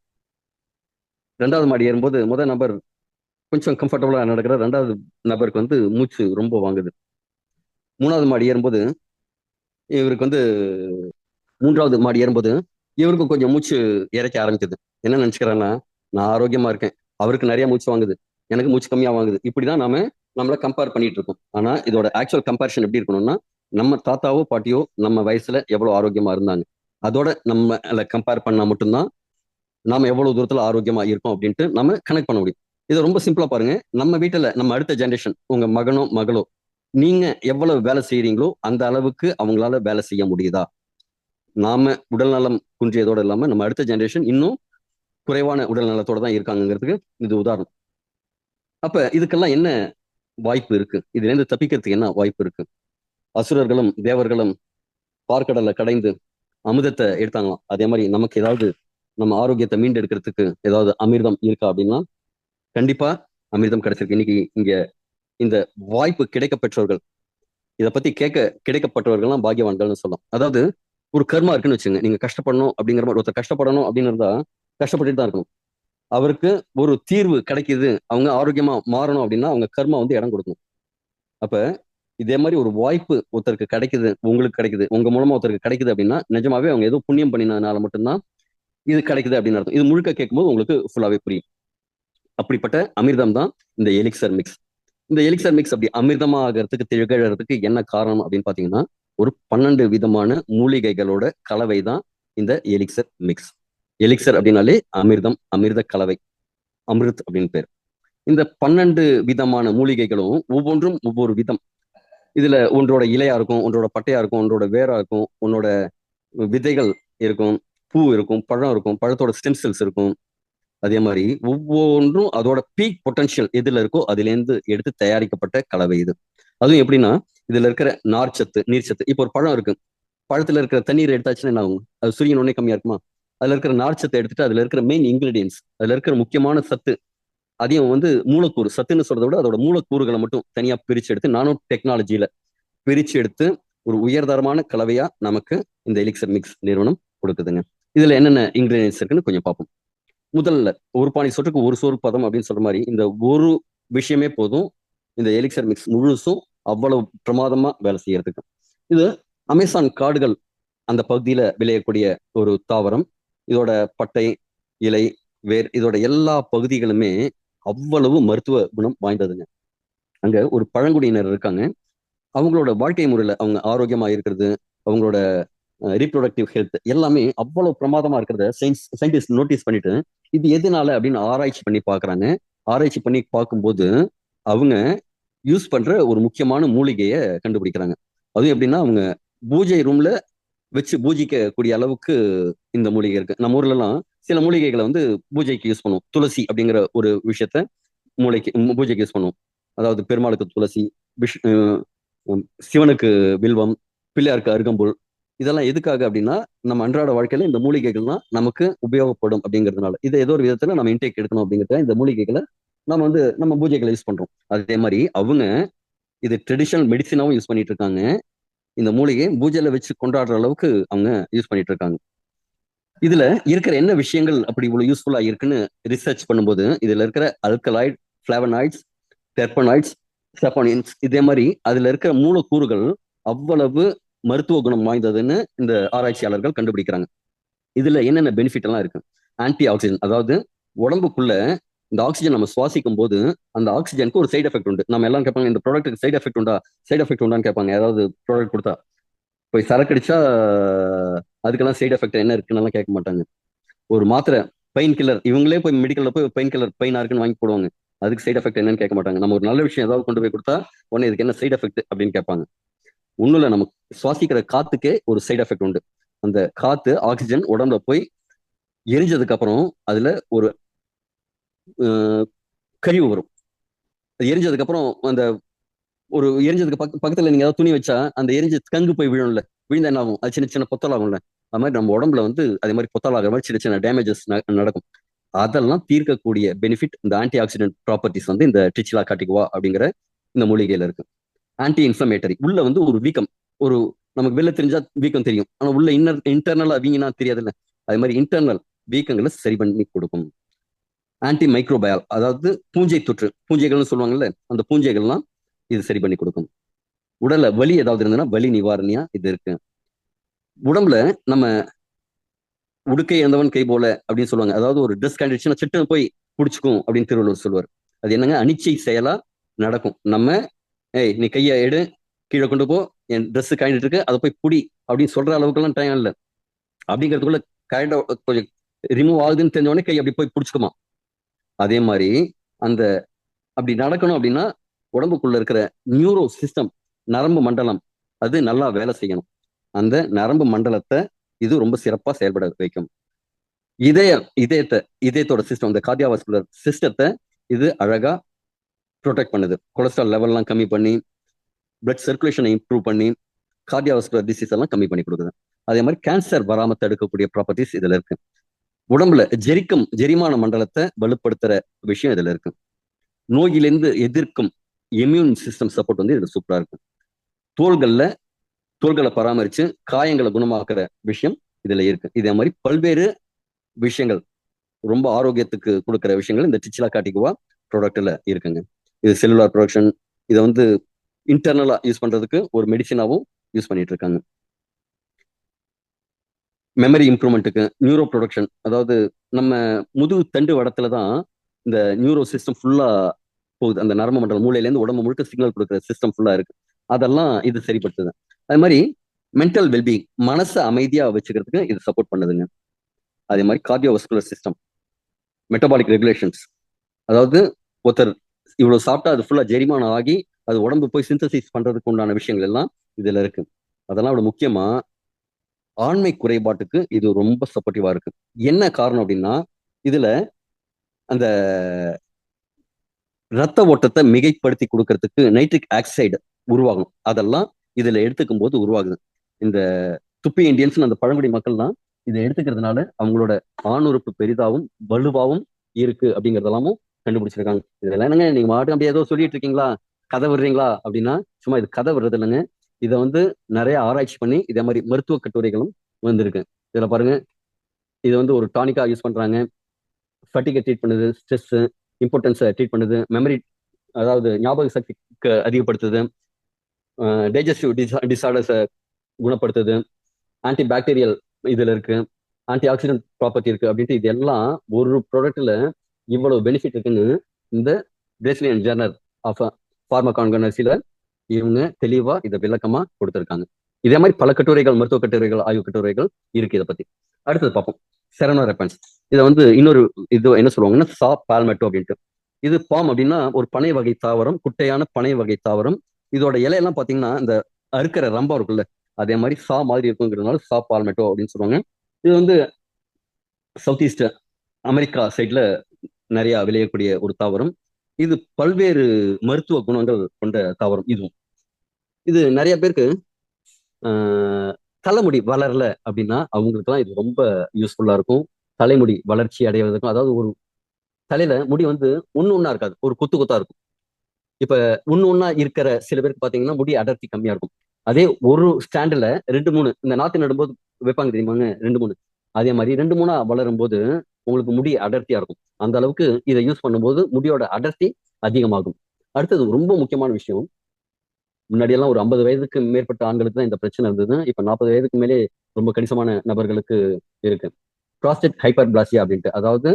2வது மாடி ஏறும்போது நபர் கொஞ்சம் கம்ஃபர்டபுளா நடக்கிற. 2வது நபருக்கு மூச்சு ரொம்ப வாங்குது. 3வது மாடி ஏறும்போது இவருக்கு 3வது மாடி ஏறும்போது இவருக்கும் கொஞ்சம் மூச்சு இறைக்க ஆரம்பிக்குது. என்ன நினைச்சுக்கிறாங்கன்னா, நான் ஆரோக்கியமா இருக்கேன், அவருக்கு நிறைய மூச்சு வாங்குது, எனக்கு மூச்சு கம்மியா வாங்குது. இப்படிதான் நாம நம்மளை கம்பேர் பண்ணிட்டு இருக்கோம். ஆனா இதோட ஆக்சுவல் கம்பேரிஷன் எப்படி இருக்கணும்னா, நம்ம தாத்தாவோ பாட்டியோ நம்ம வயசுல எவ்வளவு ஆரோக்கியமா இருந்தாங்க, அதோட நம்ம கம்பேர் பண்ணா மட்டும்தான் நாம எவ்வளவு தூரத்துல ஆரோக்கியமா இருக்கோம் அப்படின்ட்டு நம்ம கனெக்ட் பண்ண முடியும். இதை ரொம்ப சிம்பிளா பாருங்க. நம்ம வீட்டுல நம்ம அடுத்த ஜெனரேஷன், உங்க மகனோ மகளோ, நீங்க எவ்வளவு வேலை செய்யறீங்களோ அந்த அளவுக்கு அவங்களால வேலை செய்ய முடியுதா? நாம உடல் நலம் குன்றியதோட இல்லாம நம்ம அடுத்த ஜெனரேஷன் இன்னும் குறைவான உடல் நலத்தோட தான் இருக்காங்கிறதுக்கு இது உதாரணம். அப்ப இதுக்கெல்லாம் என்ன வாய்ப்பு இருக்கு? இதுல இருந்து தப்பிக்கிறதுக்கு என்ன வாய்ப்பு இருக்கு? அசுரர்களும் தேவர்களும் பார்க்கடலை கடைந்து அமிர்தத்தை எடுத்தாங்களாம். அதே மாதிரி நமக்கு ஏதாவது நம்ம ஆரோக்கியத்தை மீண்டெடுக்கிறதுக்கு ஏதாவது அமிர்தம் இருக்கா அப்படின்னா கண்டிப்பா அமிர்தம் கிடைச்சிருக்கு. இன்னைக்கு இங்க இந்த வாய்ப்பு கிடைக்க பெற்றவர்கள், இதை பத்தி கேட்க கிடைக்கப்பட்டவர்கள்லாம் பாக்கியவான்கள்னு சொல்லலாம். அதாவது ஒரு கர்மா இருக்குன்னு வச்சுங்க. நீங்க கஷ்டப்படணும் அப்படிங்கிற மாதிரி, ஒருத்தர் கஷ்டப்படணும் அப்படின்னு இருந்தா கஷ்டப்பட்டுட்டு தான் இருக்கணும். அவருக்கு ஒரு தீர்வு கிடைக்குது, அவங்க ஆரோக்கியமா மாறணும் அப்படின்னா அவங்க கர்மா இடம் கொடுக்கணும். அப்ப இதே மாதிரி ஒரு வாய்ப்பு ஒருத்தருக்கு கிடைக்குது, உங்களுக்கு கிடைக்குது, உங்க மூலமா ஒருத்தருக்கு கிடைக்குது அப்படின்னா நிஜமாவே அவங்க ஏதோ புண்ணியம் பண்ணினதுனால மட்டும்தான் இது கிடைக்குது அப்படின்னு அர்த்தம். இது முழுக்க கேட்கும்போது உங்களுக்கு ஃபுல்லாவே புரியும். அப்படிப்பட்ட அமிர்தம் தான் இந்த எலிக்சர் மிக்ஸ். இந்த எலிக்சர் மிக்ஸ் அப்படி அமிர்தமா ஆகிறதுக்கு திகழறதுக்கு என்ன காரணம் அப்படின்னு பாத்தீங்கன்னா, ஒரு 12 விதமான மூலிகைகளோட கலவை தான் இந்த எலிக்சர் மிக்ஸ். எலிக்சர் அப்படின்னாலே அமிர்தம், அமிர்த கலவை, அமிர்த் அப்படின்னு பேர். இந்த 12 விதமான மூலிகைகளும் ஒவ்வொன்றும் ஒவ்வொரு விதம். இதுல ஒன்றோட இலையா இருக்கும், ஒன்றோட பட்டையா இருக்கும், ஒன்றோட வேரா இருக்கும், உன்னோட விதைகள் இருக்கும், பூ இருக்கும், பழம் இருக்கும், பழத்தோட ஸ்டெம் செல்ஸ் இருக்கும். அதே மாதிரி ஒவ்வொன்றும் அதோட பீக் பொட்டன்ஷியல் எதுல இருக்கோ அதுல இருந்து எடுத்து தயாரிக்கப்பட்ட கலவை இது. அதுவும் எப்படின்னா, இதுல இருக்கிற நார்ச்சத்து, நீர்ச்சத்து. இப்போ ஒரு பழம் இருக்கு, பழத்துல இருக்கிற தண்ணீர் எடுத்தாச்சுன்னா என்ன ஆகும்? அது சுரியின் ஒன்னே கம்மியா இருக்குமா? அதுல இருக்கிற நார்ச்சத்தை எடுத்துட்டு அதுல இருக்கிற மெயின் இன்கிரீடியன்ஸ், அதுல இருக்கிற முக்கியமான சத்து, அதையும் மூலக்கூறு சத்துன்னு சொல்றதை விட அதோட மூலக்கூறுகளை மட்டும் தனியா பிரிச்சு எடுத்து நானோ டெக்னாலஜியில பிரிச்சு எடுத்து ஒரு உயர்தரமான கலவையா நமக்கு இந்த எலிக்சர் மிக்ஸ் நிறுவனம் கொடுக்குதுங்க. இதுல என்னென்ன இன்கிரீடியன்ஸ் இருக்குன்னு கொஞ்சம் பார்ப்போம். முதல்ல ஒரு பானை சொட்டுக்கு ஒரு சோறு பதம் அப்படின்னு சொல்ற மாதிரி இந்த ஒரு விஷயமே போதும் இந்த எலிக்சர் மிக்ஸ் முழுசும் அவ்வளவு பிரமாதமா வேலை செய்யறதுக்கு. இது அமேசான் காடுகள் அந்த பகுதியில விளையக்கூடிய ஒரு தாவரம். இதோட பட்டை, இலை, வேர், இதோட எல்லா பகுதிகளுமே அவ்வளவு மருத்துவ குணம் வாய்ந்ததுங்க. அங்க ஒரு பழங்குடியினர் இருக்காங்க. அவங்களோட வாழ்க்கை முறையில அவங்க ஆரோக்கியமா இருக்கிறது, அவங்களோட ரீப்ரொடக்டிவ் ஹெல்த் எல்லாமே அவ்வளவு பிரமாதமா இருக்கிறத சயின்டிஸ்ட் நோட்டீஸ் பண்ணிட்டு இது எதனால அப்படின்னு ஆராய்ச்சி பண்ணி பாக்குறாங்க. ஆராய்ச்சி பண்ணி பார்க்கும்போது அவங்க யூஸ் பண்ற ஒரு முக்கியமான மூலிகையை கண்டுபிடிக்கிறாங்க. அதுவும் எப்படின்னா, அவங்க பூஜை ரூம்ல வச்சு பூஜிக்க கூடிய அளவுக்கு இந்த மூலிகை இருக்கு. நம்ம ஊர்ல எல்லாம் சில மூலிகைகளை பூஜைக்கு யூஸ் பண்ணுவோம். துளசி அப்படிங்கிற ஒரு விஷயத்த பூஜைக்கு யூஸ் பண்ணுவோம். அதாவது பெருமாளுக்கு துளசி, சிவனுக்கு வில்வம், பிள்ளையாருக்கு அருகம்புல், இதெல்லாம் எதுக்காக அப்படின்னா நம்ம அன்றாட வாழ்க்கையில இந்த மூலிகைகள்லாம் நமக்கு உபயோகப்படும் அப்படிங்கிறதுனால இதை ஏதோ ஒரு விதத்துல நம்ம இன்டேக் எடுக்கணும் அப்படிங்கிறத இந்த மூலிகைகளை நம்ம வந்து நம்ம பூஜைகளை யூஸ் பண்றோம். அதே மாதிரி அவங்க இது ட்ரெடிஷனல் மெடிசினாவும் யூஸ் பண்ணிட்டு இருக்காங்க. இந்த மூலிகை பூஜையில வச்சு கொண்டாடுற அளவுக்கு அவங்க யூஸ் பண்ணிட்டு இருக்காங்க. இதுல இருக்கிற என்ன விஷயங்கள் அப்படி இவ்வளவு யூஸ்ஃபுல்லா இருக்குன்னு ரிசர்ச் பண்ணும்போது இதுல இருக்கிற அல்கலாய்ட், பிளாவனாய்ட்ஸ், டெர்பனாய்ட்ஸ், செப்போனின்ஸ் இதே மாதிரி அதுல இருக்கிற மூலக்கூறுகள் அவ்வளவு மருத்துவ குணம் வாய்ந்ததுன்னு இந்த ஆராய்ச்சியாளர்கள் கண்டுபிடிக்கிறாங்க. இதுல என்னென்ன பெனிஃபிட் எல்லாம் இருக்கு? ஆன்டி ஆக்சிஜன், அதாவது உடம்புக்குள்ள இந்த ஆக்சிஜன் நம்ம சுவாசிக்கும் போது அந்த ஆக்சிஜனுக்கு ஒரு சைடு எஃபெக்ட் உண்டு. நம்ம எல்லாம் கேட்பாங்க இந்த ப்ராடக்ட்டுக்கு சைடு எஃபெக்ட் உண்டா, சைடு எஃபெக்ட் உண்டான்னு கேட்பாங்க. ஏதாவது ப்ராடக்ட் கொடுத்தா போய் சரக்கு அடிச்சா அதுக்கெல்லாம் சைடு எஃபெக்ட் என்ன இருக்குன்னு கேட்க மாட்டாங்க. ஒரு மாத்திரை பெயின் கில்லர் இவங்களே போய் மெடிக்கல்ல போய் பெயின் கில்லர் பெயின் இருக்குன்னு வாங்கி போடுவாங்க. அதுக்கு சைடு எஃபெக்ட் என்னன்னு கேட்க மாட்டாங்க. நம்ம ஒரு நல்ல விஷயம் ஏதாவது கொண்டு போய் கொடுத்தா உடனே இதுக்கு என்ன சைடு எஃபெக்ட் அப்படின்னு கேட்பாங்க. ஒண்ணும் இல்ல, நம்ம சுவாசிக்கிற காத்துக்கே ஒரு சைடு எஃபெக்ட் உண்டு. அந்த காத்து ஆக்சிஜன் உடம்புல போய் எரிஞ்சதுக்கு அப்புறம் அதுல ஒரு கழிவு வரும். அது எரிஞ்சதுக்கு அப்புறம் அந்த ஒரு எரிஞ்சதுக்கு பக்கத்துல நீங்க ஏதாவது துணி வச்சா அந்த எரிஞ்சு கங்கு போய் விழும்ல, விழுந்தா என்ன ஆகும்? அது சின்ன சின்ன பொத்தல் ஆகும்ல. அது மாதிரி நம்ம உடம்புல வந்து அதே மாதிரி பொத்தல் ஆகிற மாதிரி சின்ன சின்ன டேமேஜஸ் நடக்கும். அதெல்லாம் தீர்க்கக்கூடிய பெனிஃபிட் இந்த ஆன்டி ஆக்சிடென்ட் ப்ராப்பர்ட்டிஸ் வந்து இந்த டிச்சிலா காட்டிகுவா அப்படிங்கிற இந்த மூலிகையில இருக்கு. ஆன்டி இன்ஃப்ளமேட்டரி, உள்ள வந்து ஒரு வீக்கம், ஒரு நமக்கு வெளில தெரிஞ்சா வீக்கம் தெரியும், ஆனா உள்ள இன்டர்னலா வீங்கினா தெரியாதுல்ல, அது மாதிரி இன்டர்னல் வீக்கங்களை சரி பண்ணி கொடுக்கும். ஆன்டி மைக்ரோபயால், அதாவது பூஞ்சை தொற்று, பூஞ்சைகள்னு சொல்லுவாங்கல்ல, அந்த பூஞ்சைகள்லாம் இது சரி பண்ணி கொடுக்கும். உடல்ல வலி ஏதாவது இருந்ததுன்னா வலி நிவாரணியா இது இருக்கு. உடம்புல நம்ம உடுக்கை இழந்தவன் கை போல அப்படின்னு சொல்லுவாங்க. அதாவது ஒரு ட்ரெஸ் கண்டிச்சுன்னா சிட்டு போய் பிடிச்சிக்கும் அப்படின்னு திருவள்ளுவர் சொல்லுவார். அது என்னங்க, அனிச்சை செயலா நடக்கும். நம்ம ஏய் நீ கையை எடு, கீழே கொண்டு போ, என் ட்ரெஸ் காய்ஞ்சிட்டு இருக்கு அதை போய் புடி அப்படின்னு சொல்ற அளவுக்குலாம் டைம் இல்லை. அப்படிங்கிறதுக்குள்ள கரெக்டா கொஞ்சம் ரிமூவ் ஆகுதுன்னு தெரிஞ்ச உடனே கை அப்படி போய் பிடிச்சிக்குமா. அதே மாதிரி அந்த அப்படி நடக்கணும் அப்படின்னா உடம்புக்குள்ள இருக்கிற நியூரோ சிஸ்டம், நரம்பு மண்டலம், அது நல்லா வேலை செய்யணும். அந்த நரம்பு மண்டலத்தை இது ரொம்ப சிறப்பா செயல்பட வைக்கும். இதயத்தோட சிஸ்டம், இந்த கார்டியோவாஸ்குலர் சிஸ்டத்தை இது அழகா ப்ரொடெக்ட் பண்ணுது. கொலஸ்ட்ரால் லெவல்லாம் கம்மி பண்ணி, பிளட் சர்க்குலேஷனை இம்ப்ரூவ் பண்ணி, கார்டியோவாஸ்குலர் டிசீஸ் எல்லாம் கம்மி பண்ணி கொடுக்குது. அதே மாதிரி கேன்சர் வராம தடுக்கக்கூடிய ப்ராப்பர்ட்டிஸ் இதுல இருக்கு. உடம்புல ஜெரிமான மண்டலத்தை வலுப்படுத்துற விஷயம் இதுல இருக்கு. நோயிலிருந்து எதிர்க்கும் இம்யூன் சிஸ்டம் சப்போர்ட் வந்து இதுல சூப்பரா இருக்கு. தோள்களை பராமரிச்சு காயங்களை குணமாக்குற விஷயம் இதுல இருக்கு. இதே மாதிரி பல்வேறு விஷயங்கள், ரொம்ப ஆரோக்கியத்துக்கு கொடுக்குற விஷயங்கள் இந்த டிச்சிலா காட்டிகுவா ப்ராடக்ட்ல இருக்குங்க. இது செல்லுலார் ப்ரொடக்ஷன், இதை வந்து இன்டர்னலா யூஸ் பண்றதுக்கு ஒரு மெடிசினாவும் யூஸ் பண்ணிட்டு இருக்காங்க. மெமரி இம்ப்ரூவ்மெண்ட்டுக்கு, நியூரோ ப்ரொடக்ஷன், அதாவது நம்ம முதுகு தண்டு வடத்துல தான் இந்த நியூரோ சிஸ்டம் ஃபுல்லா போகுது. அந்த நரம்பு மண்டலம் மூளையிலேருந்து உடம்பு முழுக்க சிக்னல் கொடுக்குற சிஸ்டம் ஃபுல்லா இருக்கு. அதெல்லாம் இது சரிப்படுத்துது. அது மாதிரி மென்டல் வெல்பீயிங், மனசை அமைதியா வச்சுக்கிறதுக்கு இது சப்போர்ட் பண்ணுதுங்க. அதே மாதிரி கார்டியோவாஸ்குலர் சிஸ்டம், மெட்டபாலிக் ரெகுலேஷன்ஸ், அதாவது ஒருத்தர் இவ்வளவு சாப்பிட்டா அது ஃபுல்லா ஜெரிமானம் ஆகி அது உடம்பு போய் சிந்தசிஸ் பண்றதுக்கு உண்டான விஷயங்கள் எல்லாம் இதுல இருக்கு. அதெல்லாம் விட முக்கியமா ஆண்மை குறைபாட்டுக்கு இது ரொம்ப சப்போர்ட்டிவா இருக்கு. என்ன காரணம் அப்படின்னா இதுல அந்த ரத்த ஓட்டத்தை மிகைப்படுத்தி கொடுக்கறதுக்கு நைட்ரிக் ஆக்சைடு உருவாகும். அதெல்லாம் இதுல எடுத்துக்கும் போது உருவாகுது. இந்த துப்பி இந்தியன்ஸ், அந்த பழங்குடி மக்கள்லாம் இதை எடுத்துக்கிறதுனால அவங்களோட ஆணுறுப்பு பெரிதாவும் வலுவாவும் இருக்கு அப்படிங்கறதெல்லாமும் கண்டுபிடிச்சிருக்காங்க. இதெல்லாம் என்னங்க நீங்க மாட்டு அப்படியே ஏதோ சொல்லிட்டு இருக்கீங்களா, கதை விடுறீங்களா அப்படின்னா, சும்மா இது கதை விடுறது இல்லைங்க. இதை வந்து நிறைய ஆராய்ச்சி பண்ணி இதே மாதிரி மருத்துவ கட்டுரைகளும் வந்திருக்கு. இதுல பாருங்க, இது வந்து ஒரு டானிக்கா யூஸ் பண்றாங்க. ஃபட்டிகை ட்ரீட் பண்ணுது, ஸ்ட்ரெஸ் இம்பார்ட்டன்ஸை ட்ரீட் பண்ணுது, மெமரி அதாவது ஞாபக சக்திக்கு அதிகப்படுத்துது, டைஜஸ்டிவ் டிசார்டர்ஸை குணப்படுத்துது, ஆன்டி பாக்டீரியல் இதுல இருக்கு, ஆன்டி ஆக்சிடென்ட் ப்ராப்பர்ட்டி இருக்கு அப்படின்ட்டு இது எல்லாம் ஒரு ப்ராடக்ட்ல இவ்வளவு பெனிஃபிட் இருக்குன்னு இந்த பிரேசிலியன் ஜர்னல் ஆஃப் பார்மகான்கனசில இவங்க தெளிவா இதை விளக்கமா கொடுத்துருக்காங்க. இதே மாதிரி பல கட்டுரைகள், மருத்துவ கட்டுரைகள், ஆய்வு கட்டுரைகள் இருக்கு இதை பத்தி. அடுத்தது பார்ப்போம், செரனோ ரெப்பன்ஸ். இதை வந்து இன்னொரு இது என்ன சொல்லுவாங்கன்னா சா பால்மெட்டோ அப்படின்ட்டு. இது பாம் அப்படின்னா ஒரு பனை வகை தாவரம், குட்டையான பனை வகை தாவரம். இதோட இலையெல்லாம் பாத்தீங்கன்னா இந்த அறுக்கிற ரம்பம் இருக்குல்ல, அதே மாதிரி சா மாதிரி இருக்குங்கிறதுனால சா பால்மெட்டோ அப்படின்னு சொல்லுவாங்க. இது வந்து சவுத் ஈஸ்ட் அமெரிக்கா சைட்ல நிறைய விளையக்கூடிய ஒரு தாவரம். இது பல்வேறு மருத்துவ குணங்கள் கொண்ட தாவரம். இதுவும் இது நிறைய பேருக்கு தலைமுடி வளரல அப்படின்னா அவங்களுக்குலாம் இது ரொம்ப யூஸ்ஃபுல்லா இருக்கும். தலைமுடி வளர்ச்சி அடைவதற்கும், அதாவது ஒரு தலையில முடி வந்து ஒண்ணா இருக்காது, ஒரு கொத்து கொத்தா இருக்கும். இப்ப ஒண்ணா இருக்கிற சில பேருக்கு பாத்தீங்கன்னா முடி அடர்த்தி கம்மியா இருக்கும். அதே ஒரு ஸ்டாண்டுல 2, 3 இந்த நாத்து நடும்போது வைப்பாங்க தெரியுமாங்க, 2, 3 அதே மாதிரி 2, 3 வளரும் போது உங்களுக்கு முடி அடர்த்தியா இருக்கும். அந்த அளவுக்கு இதை யூஸ் பண்ணும்போது முடியோட அடர்த்தி அதிகமாகும். அடுத்தது ரொம்ப முக்கியமான விஷயம், முன்னாடி எல்லாம் ஒரு 50 வயதுக்கு மேற்பட்ட ஆண்களுக்கு தான் இந்த பிரச்சனை இருந்தது. இப்ப 40 வயதுக்கு மேலே ரொம்ப கணிசமான நபர்களுக்கு இருக்கு. ப்ராஸ்டேட் ஹைப்பர்பிளாசியா அப்படின்ட்டு, அதாவது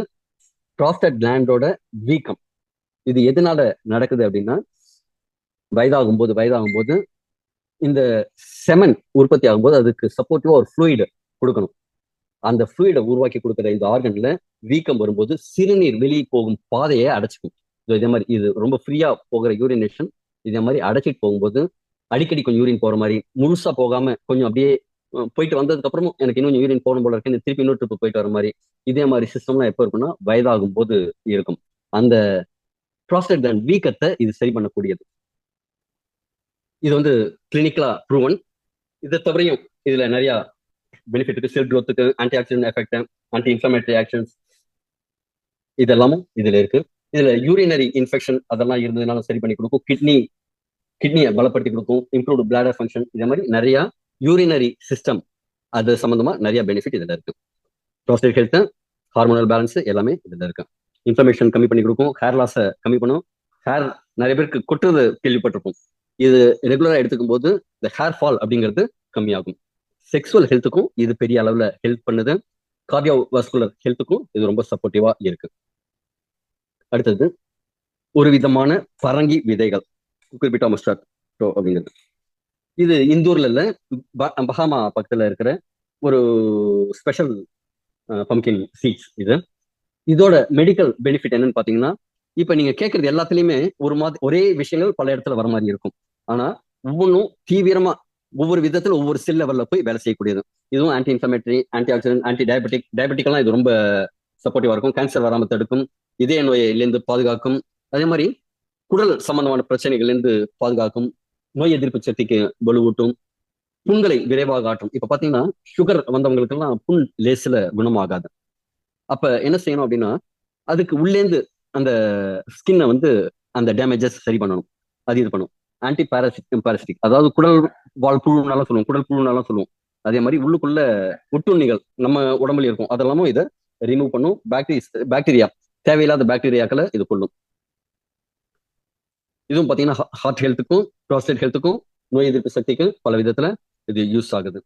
ப்ராஸ்டேட் கிளாண்டோட வீக்கம். இது எதனால நடக்குது அப்படின்னா, வயதாகும் போது இந்த செமன் உற்பத்தி ஆகும்போது அதுக்கு சப்போர்ட்டிவா ஒரு ஃப்ளூயிட் கொடுக்கணும். அந்த ஃப்ளூயிடை உருவாக்கி கொடுக்குற இந்த ஆர்கன்ல வீக்கம் வரும்போது சிறுநீர் வெளியே போகும் பாதையை அடைச்சிக்கும். இதே மாதிரி இது ரொம்ப ஃப்ரீயா போகிற யூரினேஷன் இதே மாதிரி அடைச்சிட்டு போகும்போது அடிக்கடி கொஞ்சம் யூரின் போற மாதிரி, முழுசா போகாம கொஞ்சம் அப்படியே போயிட்டு வந்ததுக்கு அப்புறமும் எனக்கு இன்னும் யூரின் போகணும் போல இருக்கு, திருப்பி இன்னொரு ட்ரிப் போயிட்டு வர மாதிரி, இதே மாதிரி சிஸ்டம்லாம் எப்போ இருக்குன்னா வயதாகும் போது இருக்கும். அந்த ப்ராஸ்டேட் கிளாண்ட் வீக்கத்தை இது சரி பண்ணக்கூடியது. இது வந்து கிளினிக்கலா ப்ரூவன். இதை தவிரையும் இதுல நிறைய பெனிஃபிட் இருக்கு. செல் க்ரோத்துக்கு, antioxidant effect, anti inflammatory actions இதெல்லாமும் இதுல இருக்கு. இதுல யூரினரி இன்ஃபெக்ஷன் அதெல்லாம் இருந்ததுனால சரி பண்ணி கொடுக்கும். கிட்னியை பலப்படுத்தி கொடுக்கும். இம்ப்ரூவ்டு பிளாடர் ஃபங்க்ஷன், இதே மாதிரி நிறைய யூரினரி சிஸ்டம் அது சம்பந்தமா நிறைய பெனிஃபிட் இதுல இருக்கு. ப்ரோஸ்டேட் ஹெல்த், ஹார்மோனல் பேலன்ஸ் எல்லாமே இதுல இருக்கு. இன்ஃப்ளமேஷன் கம்மி பண்ணி கொடுக்கும். ஹேர் லாஸை கம்மி பண்ணும். ஹேர் நிறைய பேருக்கு கொட்டுறது கேள்விப்பட்டிருக்கும். இது ரெகுலரா எடுத்துக்கும் போது இந்த ஹேர் ஃபால் அப்படிங்கிறது கம்மியாகும். செக்ஸுவல் ஹெல்த்துக்கும் இது பெரிய அளவுல ஹெல்ப் பண்ணுது. கார்டியோ வாஸ்குலர் ஹெல்த்துக்கும் இது ரொம்ப சப்போர்ட்டிவா இருக்கு. அடுத்தது ஒரு விதமான பரங்கி விதைகள், குக்குர்பிட்டா மஸ்டார்ட் அப்படிங்கிறது. இது இந்தூர்ல இல்ல, பஹாமா பக்கத்துல இருக்கிற ஒரு ஸ்பெஷல் பம்கின் சீட்ஸ். இதோட மெடிக்கல் பெனிஃபிட் என்னன்னு பாத்தீங்கன்னா, இப்ப நீங்க கேட்கறது எல்லாத்துலயுமே ஒரு மாதிரி ஒரே விஷயங்கள் பல இடத்துல வர மாதிரி இருக்கும். ஆனா ஒவ்வொன்றும் தீவிரமா ஒவ்வொரு விதத்துல ஒவ்வொரு செல் லெவல்ல போய் வேலை செய்யக்கூடியது. இதுவும் anti inflammatory, antioxidant, anti டயபெட்டிக்கெல்லாம் இது ரொம்ப சப்போர்ட்டிவா இருக்கும். கேன்சர் வராம தடுக்கும், இதய நோயிலிருந்து பாதுகாக்கும், அதே மாதிரி குடல் சம்பந்தமான பிரச்சனைகள்லேருந்து பாதுகாக்கும், நோய் எதிர்ப்பு சக்திக்கு வலுவூட்டும், புண்களை விரைவாக ஆட்டும். இப்ப பாத்தீங்கன்னா சுகர் வந்தவங்களுக்கு எல்லாம் புண் லேசில குணமாகாது. அப்ப என்ன செய்யணும் அப்படின்னா, அதுக்கு உள்ளேந்து அந்த ஸ்கின்னை வந்து அந்த டேமேஜஸ் சரி பண்ணணும். அது இது பண்ணும். ஆன்டி பாரசிட்டிக், அதாவது குடல் வால் புழுனாலும் சொல்லுவோம், குடல் புழுனாலும் சொல்லுவோம். அதே மாதிரி உள்ளுக்குள்ள ஒட்டுண்ணிகள் நம்ம உடம்புல இருக்கும், அதெல்லாமும் இதை ரிமூவ் பண்ணும். பாக்டீரியா, தேவையில்லாத பாக்டீரியாக்களை இது கொள்ளும். இதுவும் பாத்தீங்கன்னா ஹார்ட் ஹெல்த்துக்கும், ப்ராஸ்டேட் ஹெல்த்துக்கும், நோய் எதிர்ப்பு சக்திக்கும் பல விதத்துல இது யூஸ் ஆகுது.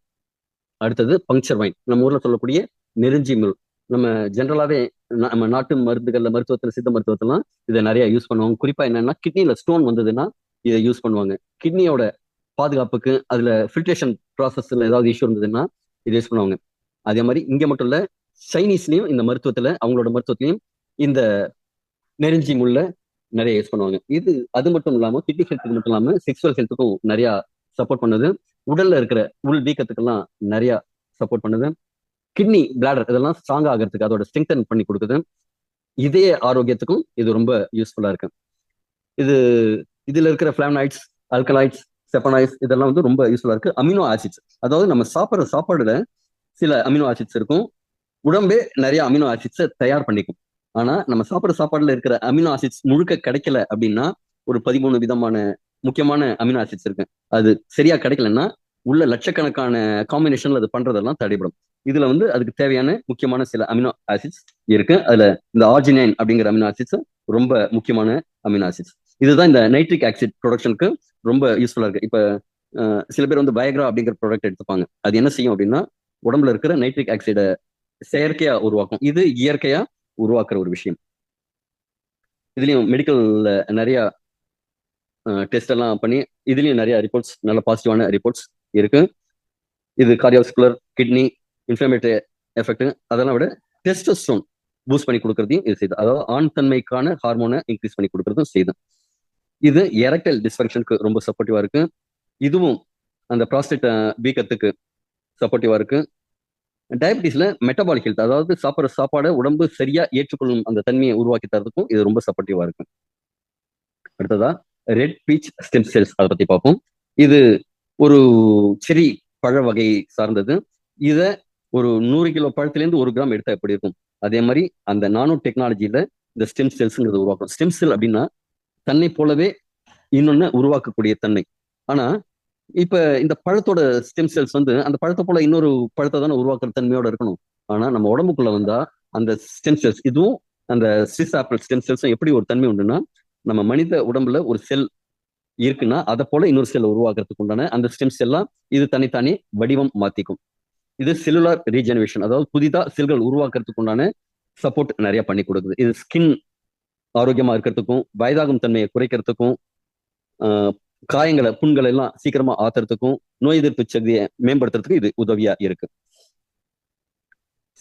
அடுத்தது பங்க்சர் வைன், நம்ம ஊர்ல சொல்லக்கூடிய நெருஞ்சி முள். நம்ம ஜென்ரலாவே நம்ம நாட்டு மருந்துகள்ல, மருத்துவத்துல, சித்த மருத்துவத்தெல்லாம் இதை நிறைய யூஸ் பண்ணுவாங்க. குறிப்பா என்னன்னா, கிட்னில ஸ்டோன் வந்ததுன்னா இதை யூஸ் பண்ணுவாங்க. கிட்னியோட பாதுகாப்புக்கு, அதுல ஃபில்ட்ரேஷன் ப்ராசஸ்ல ஏதாவது இஷ்யூ இருந்ததுன்னா இதை யூஸ் பண்ணுவாங்க. அதே மாதிரி இங்க மட்டும் இல்ல, சைனீஸ்லயும் இந்த மருத்துவத்துல, அவங்களோட மருத்துவத்திலையும் இந்த நெருஞ்சி முள்ள நிறைய யூஸ் பண்ணுவாங்க. இது அது மட்டும் இல்லாம கிட்னி ஹெல்த்துக்கு மட்டும் இல்லாம செக்ஸுவல் ஹெல்த்துக்கும் நிறைய சப்போர்ட் பண்ணுது. உடல்ல இருக்கிற உள் வீக்கத்துக்கெல்லாம் நிறைய சப்போர்ட் பண்ணுது. கிட்னி, பிளாடர் இதெல்லாம் ஸ்ட்ராங் ஆகிறதுக்கு அதோட ஸ்ட்ரெங்தன் பண்ணி கொடுக்குது. இதய ஆரோக்கியத்துக்கும் இது ரொம்ப யூஸ்ஃபுல்லா இருக்கு. இது இதுல இருக்கிற பிளாவனாய்ட்ஸ், அல்கலாய்ட்ஸ், செப்பனாய்ட்ஸ் இதெல்லாம் வந்து ரொம்ப யூஸ்ஃபுல்லா இருக்கு. அமினோ ஆசிட்ஸ், அதாவது நம்ம சாப்பிட்ற சாப்பாடுல சில அமினோ ஆசிட்ஸ் இருக்கும். உடம்பே நிறைய அமினோ ஆசிட்ஸை தயார் பண்ணிக்கும். ஆனா நம்ம சாப்பிட்ற சாப்பாடுல இருக்கிற அமினோ ஆசிட்ஸ் முழுக்க கிடைக்கல அப்படின்னா, ஒரு 13 விதமான முக்கியமான அமினோ ஆசிட்ஸ் இருக்கு. அது சரியா கிடைக்கலன்னா உள்ள லட்சக்கணக்கான காம்பினேஷன்ல அது பண்றதெல்லாம் தடைபடும். இதுல வந்து அதுக்கு தேவையான முக்கியமான சில அமினோ ஆசிட்ஸ் இருக்கு. அதுல இந்த ஆர்ஜினைன் அப்படிங்கிற அமினோ ஆசிட்ஸ் ரொம்ப முக்கியமான அமினோ ஆசிட்ஸ். இதுதான் இந்த நைட்ரிக் ஆசிட் ப்ரொடக்ஷனுக்கு ரொம்ப யூஸ்ஃபுல்லா இருக்கு. இப்ப சில பேர் வந்து வயக்ரா அப்படிங்கிற ப்ராடக்ட் எடுத்துப்பாங்க. அது என்ன செய்யும் அப்படின்னா, உடம்புல இருக்கிற நைட்ரிக் ஆக்சைடை செயற்கையா உருவாக்கும். இது இயற்கையா உருவாக்குற ஒரு விஷயம். இதுலயும் மெடிக்கல்ல நிறைய டெஸ்ட் எல்லாம் பண்ணி இதுலயும் நிறைய ரிப்போர்ட்ஸ், நல்ல பாசிட்டிவான ரிப்போர்ட்ஸ் இருக்கு. இது கார்டியோவாஸ்குலர், கிட்னி, இன்ஃப்ளமேட்டரி எஃபெக்ட் அதெல்லாம் விட டெஸ்டோஸ்டரோன் பூஸ்ட் பண்ணி கொடுக்கறதையும் இது செய்யுது. அதாவது ஆண் தன்மைக்கான ஹார்மோனை இன்க்ரீஸ் பண்ணி கொடுக்கறதும் செய்யுது. இது எரக்டைல் டிஸ்ஃபங்க்ஷனுக்கு ரொம்ப சப்போர்ட்டிவா இருக்கு. இதுவும் அந்த ப்ராஸ்டேட் வீக்கத்துக்கு சப்போர்ட்டிவா இருக்கு. டயபிட்டிஸ்ல மெட்டபாலிக் ஹெல்த், அதாவது சாப்பிட்ற சாப்பாடை உடம்பு சரியா ஏற்றுக்கொள்ளும் அந்த தன்மையை உருவாக்கி தரதுக்கும் இது ரொம்ப சப்போர்ட்டிவா இருக்கு. அடுத்ததா ரெட் பீச் ஸ்டெம் செல்ஸ், அதை பத்தி பார்ப்போம். இது ஒரு செரி பழ வகை சார்ந்தது. இத ஒரு 100 கிலோ பழத்திலேருந்து 1 கிராம் எடுத்தா எப்படி இருக்கும்? அதே மாதிரி அந்த நானோ டெக்னாலஜியில இந்த ஸ்டெம் செல்ஸ்ங்கிறது உருவாக்கும். ஸ்டெம் செல் அப்படின்னா தன்னை போலவே இன்னொன்னு உருவாக்கக்கூடிய தன்மை. ஆனா இப்ப இந்த பழத்தோட ஸ்டெம் செல்ஸ் வந்து அந்த பழத்தை போல இன்னொரு பழத்தை தானே உருவாக்குற தன்மையோட இருக்கணும். ஆனா நம்ம உடம்புக்குள்ள வந்தா அந்த ஸ்டெம் செல்ஸ் இதுவும் அந்த ஸ்விஸ் ஆப்பிள் ஸ்டெம் செல்ஸும் எப்படி ஒரு தன்மை உண்டுன்னா, நம்ம மனித உடம்புல ஒரு செல் இருக்குன்னா அதை போல இன்னொரு செல்லை உருவாக்குறதுக்கு உண்டான அந்த ஸ்டெம் செல்லாம் இது தனித்தானே வடிவம் மாத்திக்கும். இது செல்லுலார் ரீஜெனரேஷன், அதாவது புதிதா செல்கள் உருவாக்குறதுக்கு உண்டான சப்போர்ட் நிறைய பண்ணி கொடுக்குது. இது ஸ்கின் ஆரோக்கியமா இருக்கிறதுக்கும், வயதாகும் தன்மையை குறைக்கிறதுக்கும், காயங்களை புண்களை எல்லாம் சீக்கிரமா ஆத்துறதுக்கும், நோய் எதிர்ப்பு சக்தியை மேம்படுத்துறதுக்கு இது உதவியா இருக்கு.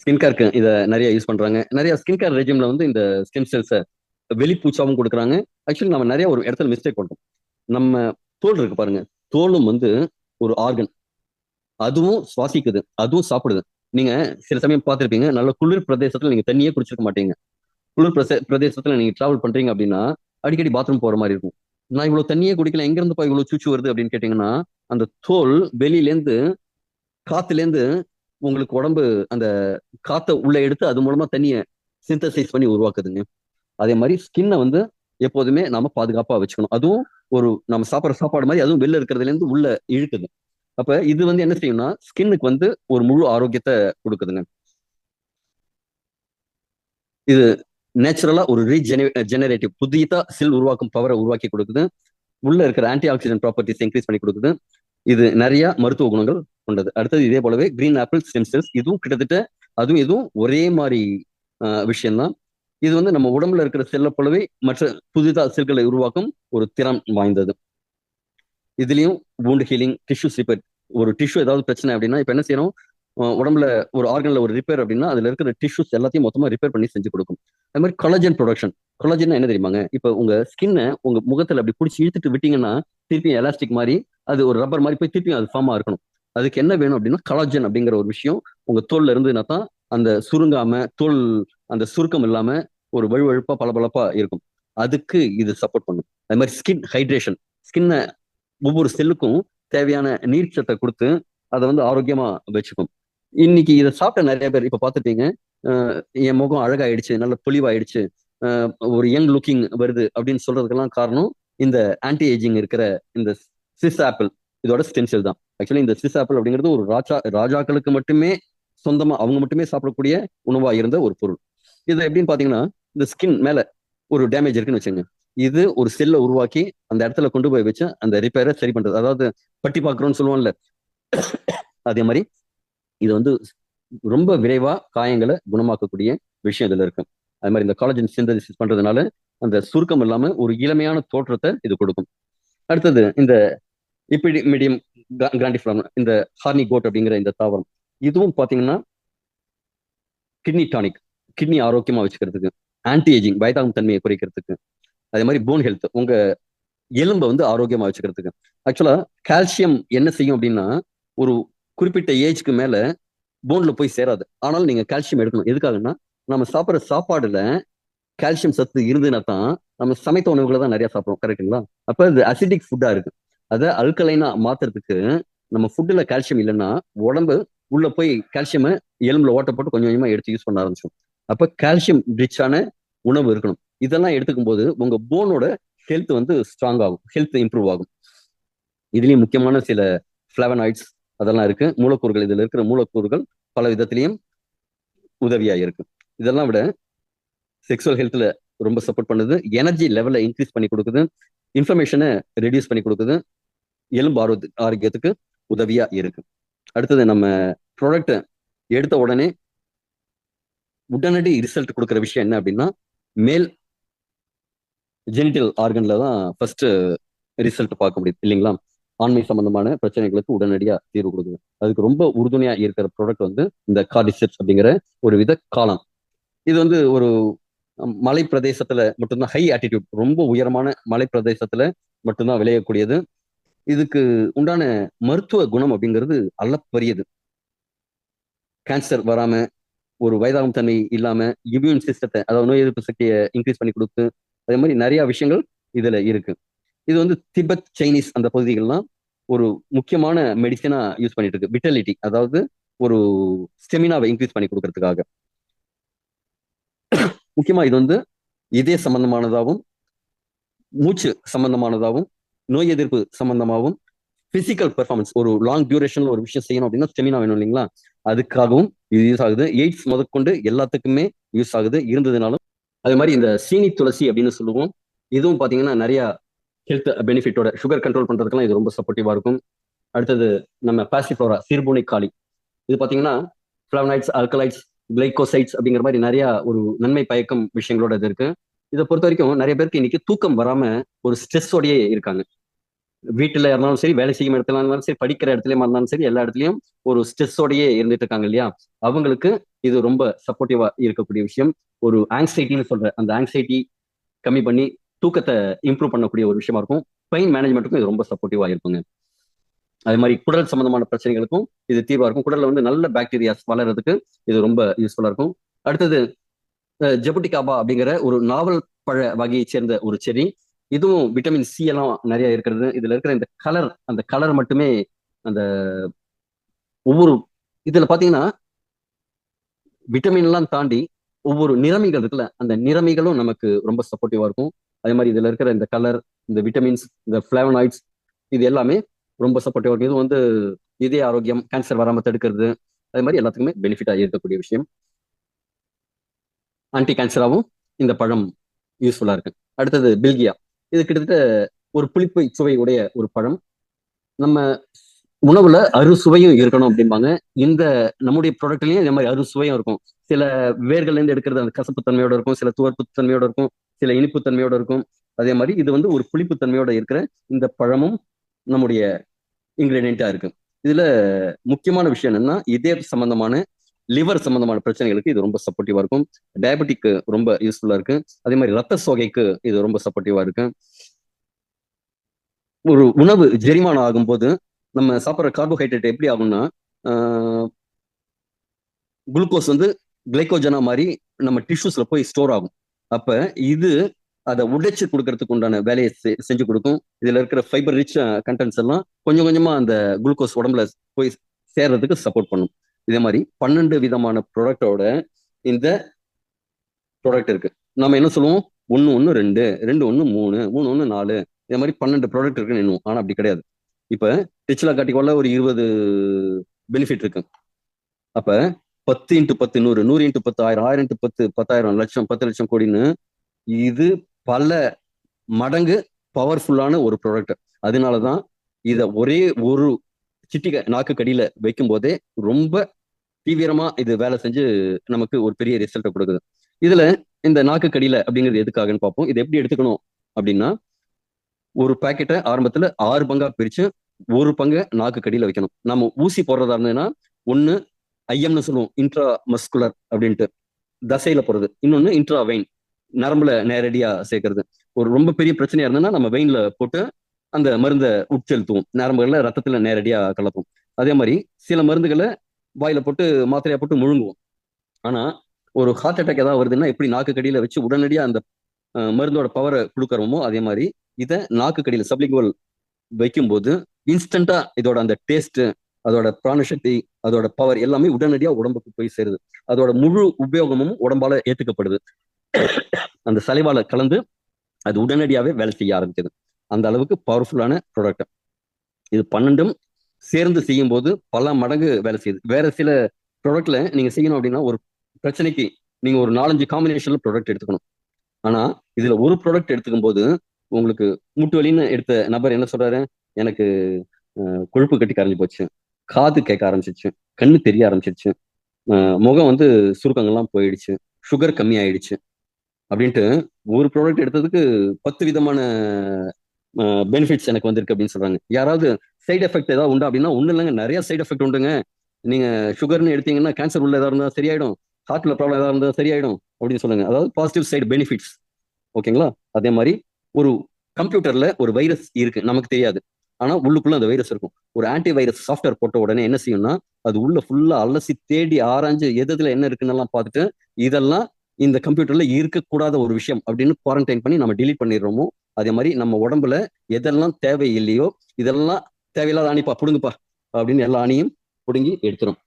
ஸ்கின் கேருக்கு இதை நிறைய யூஸ் பண்றாங்க. நிறைய ஸ்கின் கேர் ரெஜிம்ல வந்து இந்த ஸ்கின் செல்ஸை வெளிப்பூச்சாவும் கொடுக்குறாங்க. ஆக்சுவலி நம்ம நிறைய ஒரு இடத்துல மிஸ்டேக் பண்றோம். நம்ம தோல் இருக்கு பாருங்க, தோலும் வந்து ஒரு ஆர்கன், அதுவும் சுவாசிக்குது, அதுவும் சாப்பிடுது. நீங்க சில சமயம் பார்த்திருப்பீங்க, நல்ல குளிர் பிரதேசத்துல நீங்க தண்ணியே குடிச்சிருக்க மாட்டீங்க. குளிர் பிரதேசத்துல நீங்க டிராவல் பண்றீங்க அப்படின்னா அடிக்கடி பாத்ரூம் போற மாதிரி இருக்கும். நான் இவ்வளவு தண்ணியே குடிக்கல, எங்க இருந்துப்பா இவ்வளவு சூச்சு வருது அப்படின்னு கேட்டீங்கன்னா, அந்த தோல் வெளியிலேருந்து காத்துலேருந்து உங்களுக்கு உடம்பு அந்த காத்தை உள்ள எடுத்து அது மூலமா தண்ணியை சிந்தசைஸ் பண்ணி உருவாக்குதுங்க. அதே மாதிரி ஸ்கின்னை வந்து எப்போதுமே நாம பாதுகாப்பா வச்சுக்கணும். அதுவும் ஒரு நம்ம சாப்பிட்ற சாப்பாடு மாதிரி அதுவும் வெளில இருக்கிறதுல இருந்து உள்ள இழுக்குது. அப்ப இது வந்து என்ன செய்யும்னா ஸ்கின்னுக்கு வந்து ஒரு முழு ஆரோக்கியத்தை கொடுக்குதுங்க. இது நேச்சுரலா ஒரு ரீஜெனரேட்டிவ் புதியதா செல் உருவாக்கும் பவரை உருவாக்கி கொடுக்குது. உள்ள இருக்கிற ஆன்டி ஆக்சிடென்ட் ப்ராப்பர்ட்டிஸ் இன்க்ரீஸ் பண்ணி கொடுக்குது. இது நிறைய மருத்துவ குணங்கள் கொண்டது. அடுத்தது இதே போலவே கிரீன் ஆப்பிள் ஸ்டெம் செல்ஸ், இதுவும் கிட்டத்தட்ட அதுவும் இதுவும் ஒரே மாதிரி விஷயம்தான். இது வந்து நம்ம உடம்புல இருக்கிற செல்லை போலவே மற்ற புதிதா செல்களை உருவாக்கும் ஒரு திறன் வாய்ந்தது. இதுலயும் வூண்ட் ஹீலிங், டிஷ்யூஸ் ரிப்பேர். ஒரு டிஷ்யூ ஏதாவது பிரச்சனை அப்படின்னா இப்ப என்ன செய்யறோம், உடம்புல ஒரு ஆர்கன்ல ஒரு ரிப்பேர் அப்படின்னா அதுல இருக்கிற டிஷ்யூஸ் எல்லாத்தையும் மொத்தமா ரிப்பேர் பண்ணி செஞ்சு கொடுக்கும். அது மாதிரி கொலாஜன் ப்ரொடக்ஷன். கொலாஜன் என்ன தெரியுமாங்க, இப்ப உங்க ஸ்கின்னை உங்க முகத்துல அப்படி பிடிச்சி இழுத்துட்டு விட்டீங்கன்னா திருப்பி எலாஸ்டிக் மாதிரி அது ஒரு ரப்பர் மாதிரி போய் திருப்பி அது ஃபார்மா இருக்கணும். அதுக்கு என்ன வேணும் அப்படின்னா கொலாஜன் அப்படிங்கிற ஒரு விஷயம் உங்க தோல்ல இருந்துன்னா தான் அந்த சுருங்காம தோல் அந்த சுருக்கம் இல்லாம ஒரு வழுவழுப்பா பளபளப்பா இருக்கும். அதுக்கு இது சப்போர்ட் பண்ணும். அது மாதிரி ஸ்கின் ஹைட்ரேஷன், ஸ்கின்னை ஒவ்வொரு செல்லுக்கும் தேவையான நீர் சத்தை கொடுத்து அதை வந்து ஆரோக்கியமா வச்சுக்கும். இன்னைக்கு இதை சாப்பிட்ட நிறைய பேர் இப்ப பார்த்துட்டீங்க, என் முகம் அழகாயிடுச்சு, நல்ல பொலிவாயிடுச்சு, ஒரு யங் லுக்கிங் வருது அப்படின்னு சொல்றதுக்கெல்லாம் காரணம் இந்த ஆன்டி ஏஜிங் இருக்கிற இந்த ஸ்விஸ் ஆப்பிள், இதோட ஸ்டெம் செல் தான். ஆக்சுவலி இந்த ஸ்விஸ் ஆப்பிள் அப்படிங்கிறது ஒரு ராஜாக்களுக்கு மட்டுமே சொந்தமா அவங்க மட்டுமே சாப்பிடக்கூடிய உணவா இருந்த ஒரு பொருள். இது எப்படின்னு பாத்தீங்கன்னா, இந்த ஸ்கின் மேல ஒரு டேமேஜ் இருக்குன்னு வச்சுங்க, இது ஒரு செல்லை உருவாக்கி அந்த இடத்துல கொண்டு போய் வச்சு அந்த ரிப்பேரை சரி பண்றது, அதாவது பட்டி பாக்குறோம்னு சொல்லுவோம்ல, அதே மாதிரி இது வந்து ரொம்ப விரைவா காயங்களை குணமாக்கக்கூடிய விஷயம் இதுல இருக்கு. அது மாதிரி இந்த காலஜன் சிந்தசிஸ் பண்றதுனால அந்த சுருக்கம் இல்லாம ஒரு இளமையான தோற்றத்தை இது கொடுக்கும். அடுத்தது இந்த மீடியம் கிராண்டிஃபிளாம், இந்த ஹார்னி கோட் அப்படிங்கிற இந்த தாவரம், இதுவும் பாத்தீங்கன்னா கிட்னி டானிக், கிட்னி ஆரோக்கியமா வச்சுக்கிறதுக்கு, ஆன்டி ஏஜிங் வயதாகும் தன்மையை குறைக்கிறதுக்கு, அதே மாதிரி போன் ஹெல்த், உங்க எலும்பை வந்து ஆரோக்கியமா வச்சுக்கிறதுக்கு. ஆக்சுவலா கால்சியம் என்ன செய்யும் அப்படின்னா ஒரு குறிப்பிட்ட ஏஜ்க்கு மேல போன்ல போய் சேராது. ஆனாலும் நீங்க கால்சியம் எடுக்கணும். எதுக்காகன்னா நம்ம சாப்பிட்ற சாப்பாடுல கால்சியம் சத்து இருந்துன்னா தான் நம்ம சமைத்த உணவுகளை தான் நிறைய சாப்பிடுறோம், கரெக்டுங்களா? அப்ப இது அசிடிக் ஃபுட்டா இருக்கு. அதை அல்கலைனா மாத்துறதுக்கு நம்ம ஃபுட்டுல கால்சியம் இல்லைன்னா உடம்பு உள்ள போய் கால்சியம் எலும்புல ஓட்ட போட்டு கொஞ்சம் கொஞ்சமா எடுத்து யூஸ் பண்ண ஆரம்பிச்சோம். அப்ப கால்சியம் ரிச்சான உணவு இருக்கணும். இதெல்லாம் எடுத்துக்கும் போது உங்க போனோட ஹெல்த் வந்து ஸ்ட்ராங் ஆகும், ஹெல்த் இம்ப்ரூவ் ஆகும். இதுலயும் முக்கியமான சில பிளாவனாய்ட்ஸ் அதெல்லாம் இருக்கு, மூலக்கூறுகள், இதுல இருக்கிற மூலக்கூறுகள் பல விதத்திலையும் உதவியா இருக்கு. இதெல்லாம் விட செக்ஸுவல் ஹெல்த்ல ரொம்ப சப்போர்ட் பண்ணுது, எனர்ஜி லெவலை இன்க்ரீஸ் பண்ணி கொடுக்குது, இன்ஃபர்மேஷனை ரெடியூஸ் பண்ணி கொடுக்குது, எலும்பு ஆரோக்கியத்துக்கு உதவியா இருக்கு. அடுத்தது நம்ம ப்ராடக்ட் எடுத்த உடனே உடனடி ரிசல்ட் கொடுக்குற விஷயம் என்ன அப்படின்னா மேல் ஜெனிட்டல் ஆர்கன்ல தான் ஃபர்ஸ்ட் ரிசல்ட் பார்க்க முடியுது இல்லைங்களா? ஆண்மை சம்பந்தமான பிரச்சனைகளுக்கு உடனடியா தீர்வு கொடுக்குது. அதுக்கு ரொம்ப உறுதுணையா இருக்கிற ப்ராடக்ட் வந்து இந்த கார்டிசெப்ஸ் அப்படிங்கிற ஒரு வித காளான். இது வந்து ஒரு மலை பிரதேசத்துல மட்டும்தான், ஹை ஆட்டிடியூட் ரொம்ப உயரமான மலை பிரதேசத்துல மட்டும்தான் விளையக்கூடியது. இதுக்கு உண்டான மருத்துவ குணம் அப்படிங்கிறது அளப்பரியது. கேன்சர் வராம, ஒரு வயதாகும் தன்மை இல்லாம, இம்யூன் சிஸ்டத்தை, அதாவது நோய் எதிர்ப்பு சக்தியை இன்க்ரீஸ் பண்ணி கொடுத்து, அதே மாதிரி நிறைய விஷயங்கள் இதுல இருக்கு. இது வந்து திபெத் சைனீஸ் அந்த பகுதிகள்லாம் ஒரு முக்கியமான மெடிசனா யூஸ் பண்ணிட்டு இருக்கு. விட்டலிட்டி, அதாவது ஒரு ஸ்டெமினாவை இன்க்ரீஸ் பண்ணி கொடுக்கறதுக்காக. முக்கியமா இது வந்து இதய சம்பந்தமானதாகவும், மூச்சு சம்பந்தமானதாகவும், நோய் எதிர்ப்பு சம்பந்தமாகவும், பிசிக்கல் பெர்ஃபார்மன்ஸ், ஒரு லாங் டியூரேஷன்ல ஒரு விஷயம் செய்யணும் அப்படின்னா ஸ்டெமினா வேணும் இல்லைங்களா, அதுக்காகவும் இது யூஸ் ஆகுது. எய்ட்ஸ் முதற்கொண்டு எல்லாத்துக்குமே யூஸ் ஆகுது இருந்ததுனாலும். அதே மாதிரி இந்த சீனி துளசி அப்படின்னு சொல்லுவோம். இதுவும் பாத்தீங்கன்னா நிறைய ஹெல்த் பெனிஃபிட்டோட, சுகர் கண்ட்ரோல் பண்றதுக்கெல்லாம் இது ரொம்ப சப்போர்ட்டிவா இருக்கும். அடுத்தது நம்ம பாசிஃப்ளோரா, சிறுபூனை காளி. இது பாத்தீங்கன்னா ஃபிளவனாய்ட்ஸ், ஆல்கலைட்ஸ், கிளைகோசைட்ஸ் அப்படிங்கிற மாதிரி நிறைய ஒரு நன்மை பயக்கும் விஷயங்களோட இது இருக்கு. இதை பொறுத்த வரைக்கும் நிறைய பேருக்கு இன்னைக்கு தூக்கம் வராம ஒரு ஸ்ட்ரெஸ்ஸோடயே இருக்காங்க. வீட்டுல இருந்தாலும் சரி, வேலை செய்யும் இடத்துல இருந்தாலும் சரி, படிக்கிற இடத்துலயும் இருந்தாலும் சரி, எல்லா இடத்துலயும் ஒரு ஸ்ட்ரெஸ்ஸோடயே இருந்துட்டு இருக்காங்க இல்லையா, அவங்களுக்கு இது ரொம்ப சப்போர்ட்டிவா இருக்கக்கூடிய விஷயம். ஒரு ஆங்ஸைட்டின்னு சொல்ற அந்த ஆங்ஸைட்டி கம்மி பண்ணி தூக்கத்தை இம்ப்ரூவ் பண்ணக்கூடிய ஒரு விஷயமா இருக்கும். பெயின் மேனேஜ்மெண்ட்டுக்கும் இது ரொம்ப சப்போர்ட்டிவா இருக்குங்க. அதே மாதிரி குடல் சம்பந்தமான பிரச்சனைகளுக்கும் இது தீர்வா இருக்கும். குடல்ல வந்து நல்ல பாக்டீரியாஸ் வளர்றதுக்கு இது ரொம்ப யூஸ்ஃபுல்லா இருக்கும். அடுத்தது ஜெபுட்டிகாபா அப்படிங்கிற ஒரு நாவல் பழ வகையை சேர்ந்த ஒரு செடி. இதுவும் விட்டமின் சி எல்லாம் நிறைய இருக்கிறது. இதுல இருக்கிற இந்த கலர், அந்த கலர் மட்டுமே அந்த ஒவ்வொரு இதுல பாத்தீங்கன்னா விட்டமின் எல்லாம் தாண்டி ஒவ்வொரு நிறமிகள் இருக்குல்ல, அந்த நிறமிகளும் நமக்கு ரொம்ப சப்போர்ட்டிவா இருக்கும். அதே மாதிரி இதுல இருக்கிற இந்த கலர், இந்த விட்டமின்ஸ், இந்த பிளாவனாய்ட்ஸ், இது எல்லாமே ரொம்ப சப்போர்ட்டிவா இருக்கும். இது வந்து இதய ஆரோக்கியம், கேன்சர் வராம தடுக்கிறது, அதே மாதிரி எல்லாத்துக்குமே பெனிஃபிட்டா இருக்கக்கூடிய விஷயம். ஆன்டி கேன்சராகவும் இந்த பழம் யூஸ்ஃபுல்லா இருக்கு. அடுத்தது பில்கியா. இது கிட்டத்தட்ட ஒரு புளிப்பு சுவை உடைய ஒரு பழம். நம்ம உணவுல அறுசுவையும் இருக்கணும் அப்படிம்பாங்க. இந்த நம்முடைய ப்ராடக்ட்லயும் இந்த மாதிரி அறுசுவையும் இருக்கும். சில வேர்கள்ல இருந்து எடுக்கிறது அந்த கசப்பு தன்மையோட இருக்கும், சில துவர்ப்பு தன்மையோட இருக்கும், சில இனிப்பு தன்மையோட இருக்கும். அதே மாதிரி இது வந்து ஒரு புளிப்பு தன்மையோட இருக்கிற இந்த பழமும் நம்முடைய இன்கிரீடியண்டா இருக்கு. இதுல முக்கியமான விஷயம் என்னன்னா, இதய சம்பந்தமான, லிவர் சம்பந்தமான பிரச்சனைகளுக்கு இது ரொம்ப சப்போர்ட்டிவா இருக்கும். டயபெட்டிக்கு ரொம்ப யூஸ்ஃபுல்லா இருக்கு. அதே மாதிரி ரத்த சோகைக்கு இது ரொம்ப சப்போர்ட்டிவா இருக்கு. ஒரு உணவு ஜெரிமானம் ஆகும்போது நம்ம சாப்பிட்ற கார்போஹைட்ரேட் எப்படி ஆகும்னா, குளுக்கோஸ் வந்து கிளைகோஜனா மாதிரி நம்ம டிஷ்யூஸ்ல போய் ஸ்டோர் ஆகும். அப்ப இது அதை உடைச்சு கொடுக்கறதுக்கு உண்டான வேலையை செஞ்சு கொடுக்கும். இதுல இருக்கிற ஃபைபர் ரிச் கண்டென்ட்ஸ் எல்லாம் கொஞ்சம் கொஞ்சமா அந்த குளுக்கோஸ் உடம்புல போய் சேர்றதுக்கு சப்போர்ட் பண்ணும். இதே மாதிரி 12 விதமான ப்ராடக்டோட இந்த ப்ராடக்ட் இருக்கு. நம்ம என்ன சொல்லுவோம், 1 1 2, 2 1 3, 3 1 4, இதே மாதிரி 12 ப்ராடக்ட் இருக்குன்னு எண்ணுவோம். ஆனா அப்படி கிடையாது. இப்ப டிச்சிலா காட்டிக்கோல ஒரு 20 பெனிஃபிட் இருக்கு. அப்ப 10 × 10 100, 100 × 10 1000, 1000 × 10 10,000, லட்சம், 10 லட்சம் கோடின்னு இது பல மடங்கு பவர்ஃபுல்லான ஒரு ப்ராடக்ட். அதனாலதான் இத ஒரே ஒரு சிட்டிகை நாக்கு கடியில வைக்கும் போதே ரொம்ப தீவிரமா இது வேலை செஞ்சு நமக்கு ஒரு பெரிய ரிசல்ட்டை கொடுக்குது. இதுல இந்த நாக்கு கடியில அப்படிங்கிறது எதுக்காகன்னு பார்ப்போம். இது எப்படி எடுத்துக்கணும் அப்படின்னா, ஒரு பாக்கெட்டை ஆரம்பத்துல 6 பங்கா பிரிச்சு ஒரு பங்கை நாக்கு கடியில வைக்கணும். நம்ம ஊசி போடுறதா இருந்ததுன்னா, ஒண்ணு ஐஎம்னு சொல்லுவோம், இன்ட்ரா மஸ்குலர் அப்படின்ட்டு, தசையில போறது. இன்னொன்னு இன்ட்ரா வெயின், நரம்புல நேரடியா சேர்க்கறது. ஒரு ரொம்ப பெரிய பிரச்சனையா இருந்ததுன்னா நம்ம வெயின்ல போட்டு அந்த மருந்தை உட்செலுத்துவோம், நரம்புகள்ல ரத்தத்துல நேரடியா கலப்போம். அதே மாதிரி சில மருந்துகளை வாயில போட்டு மாத்திரையா போட்டு முழுங்குவோம். ஆனா ஒரு ஹார்ட் அட்டாக் ஏதாவது வருதுன்னா எப்படி நாக்கு கடியில வச்சு உடனடியா அந்த மருந்தோட பவரை கொடுக்கறோமோ, அதே மாதிரி இதை நாக்கு கடியில சப்லிங்குவல் வைக்கும்போது இன்ஸ்டன்டா இதோட அந்த டேஸ்ட், அதோட பிராணசக்தி, அதோட பவர் எல்லாமே உடனடியா உடம்புக்கு போய் சேருது. அதோட முழு உபயோகமும் உடம்பால ஏத்துக்கப்படுது. அந்த சலைவால கலந்து அது உடனடியாவே வேலை செய்ய ஆரம்பிக்குது. அந்த அளவுக்கு பவர்ஃபுல்லான ப்ராடக்ட். இது 12ம் சேர்ந்து செய்யும் போது பல மடங்கு வேலை செய்யுது. வேற சில ப்ராடக்ட்ல நீங்க செய்யணும் அப்படின்னா, ஒரு பிரச்சனைக்கு நீங்க ஒரு 4 5 காம்பினேஷன்ல ப்ராடக்ட் எடுத்துக்கணும். ஆனா இதுல ஒரு ப்ராடக்ட் எடுத்துக்கும் போது உங்களுக்கு மூட்டு வலின்னு எடுத்த நபர் என்ன சொல்றாரு, எனக்கு கொழுப்பு கட்டி கரைஞ்சு போச்சு, காது கேட்க ஆரம்பிச்சிருச்சு, கண்ணு தெரிய ஆரம்பிச்சிருச்சு, முகம் வந்து சுருக்கங்கள்லாம் போயிடுச்சு, சுகர் கம்மி ஆயிடுச்சு அப்படின்ட்டு ஒரு ப்ராடக்ட் எடுத்ததுக்கு 10 விதமான பெனிஃபிட்ஸ் எனக்கு வந்திருக்கு அப்படின்னு சொல்றாங்க. யாராவது சைடு எஃபெக்ட் ஏதாவது உண்டா அப்படின்னா, ஒன்றும் இல்லைங்க, நிறைய சைடு எஃபெக்ட் உண்டுங்க. நீங்க சுகர்னு எடுத்தீங்கன்னா கேன்சர் உள்ள ஏதாவது இருந்தால் சரியாயிடும், ஹார்ட்ல ப்ராப்ளம் ஏதாவது இருந்தால் சரியாயிடும் அப்படின்னு சொல்லுங்க. அதாவது பாசிட்டிவ் சைடு பெனிஃபிட்ஸ். ஓகேங்களா? அதே மாதிரி ஒரு கம்ப்யூட்டர்ல ஒரு வைரஸ் இருக்கு, நமக்கு தெரியாது. ஆனா உள்ளுக்குள்ள அந்த வைரஸ் இருக்கும். ஒரு ஆன்டி வைரஸ் சாஃப்ட்வேர் போட்ட உடனே என்ன செய்யும்னா, அது உள்ள ஃபுல்லா அலசி தேடி ஆராய்ஞ்சு எதுல என்ன இருக்குன்னு பார்த்துட்டு, இதெல்லாம் இந்த கம்ப்யூட்டர்ல இருக்கக்கூடாத ஒரு விஷயம் அப்படின்னு குவாரண்டைன் பண்ணி நம்ம டிலீட் பண்ணிடுறோமோ, அதே மாதிரி நம்ம உடம்புல எதெல்லாம் தேவை இல்லையோ இதெல்லாம் தேவையில்லாத ஆணிப்பா புடுங்குப்பா அப்படின்னு எல்லா ஆணியும் புடுங்கி எடுத்துரும்.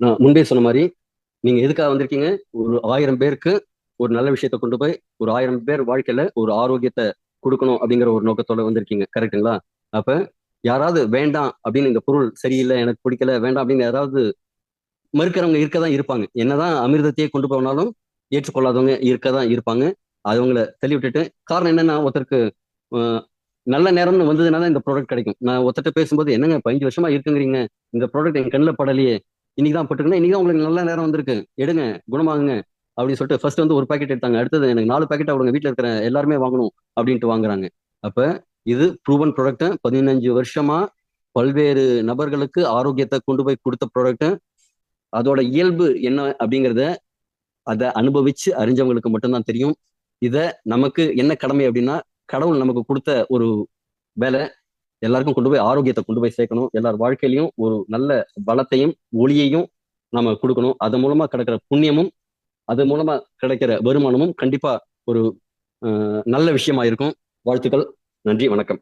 நான் முன்பே சொன்ன மாதிரி நீங்க எதுக்காக வந்திருக்கீங்க? ஒரு 1000 பேருக்கு ஒரு நல்ல விஷயத்த கொண்டு போய் ஒரு 1000 பேர் வாழ்க்கையில ஒரு ஆரோக்கியத்தை கொடுக்கணும் அப்படிங்கிற ஒரு நோக்கத்தோட வந்திருக்கீங்க. கரெக்ட்டுங்களா? அப்ப யாராவது வேண்டாம் அப்படின்னு இந்த பொருள் சரியில்லை, எனக்கு பிடிக்கல, வேண்டாம் அப்படின்னு யாராவது மறுக்கிறவங்க இருக்கதான் இருப்பாங்க. என்னதான் அமிர்தத்தையே கொண்டு போனாலும் ஏற்றுக்கொள்ளாதவங்க இருக்கதான் இருப்பாங்க. அவங்கள தள்ளி விட்டுட்டு காரணம் என்னன்னா ஒருத்தருக்கு நல்ல நேரம்னு வந்ததுனால இந்த ப்ராடக்ட் கிடைக்கும். நான் ஒருத்தட்ட பேசும்போது என்னங்க 15 வருஷமா இருக்குங்கிறீங்க, இந்த ப்ராடக்ட் என் கண்ணில் படலையே, இன்னைக்கு தான் போட்டுக்கணும், இன்னைக்கு தான் உங்களுக்கு நல்ல நேரம் வந்திருக்கு, எடுங்க குணமாகுங்க அப்படின்னு சொல்லிட்டு ஃபர்ஸ்ட் வந்து ஒரு பாக்கெட் எடுத்தாங்க. அடுத்தது எனக்கு 4 பாக்கெட் அவங்க வீட்டில் இருக்கிற எல்லாருமே வாங்கணும் அப்படின்ட்டு வாங்குறாங்க. அப்ப இது ப்ரூவன் ப்ராடக்ட். 15 வருஷமா பல்வேறு நபர்களுக்கு ஆரோக்கியத்தை கொண்டு போய் கொடுத்த ப்ராடக்ட். அதோட இயல்பு என்ன அப்படிங்கிறத அதை அனுபவிச்சு அறிஞ்சவங்களுக்கு மட்டும்தான் தெரியும். இத நமக்கு என்ன கடமை அப்படின்னா, கடவுள் நமக்கு கொடுத்த ஒரு வேலை, எல்லாருக்கும் கொண்டு போய் ஆரோக்கியத்தை கொண்டு போய் சேர்க்கணும். எல்லார் வாழ்க்கையிலையும் ஒரு நல்ல பலத்தையும் ஒளியையும் நம்ம கொடுக்கணும். அது மூலமா கிடைக்கிற புண்ணியமும் அது மூலமா கிடைக்கிற வருமானமும் கண்டிப்பா ஒரு நல்ல விஷயமா இருக்கும். வாழ்த்துக்கள். நன்றி, வணக்கம்.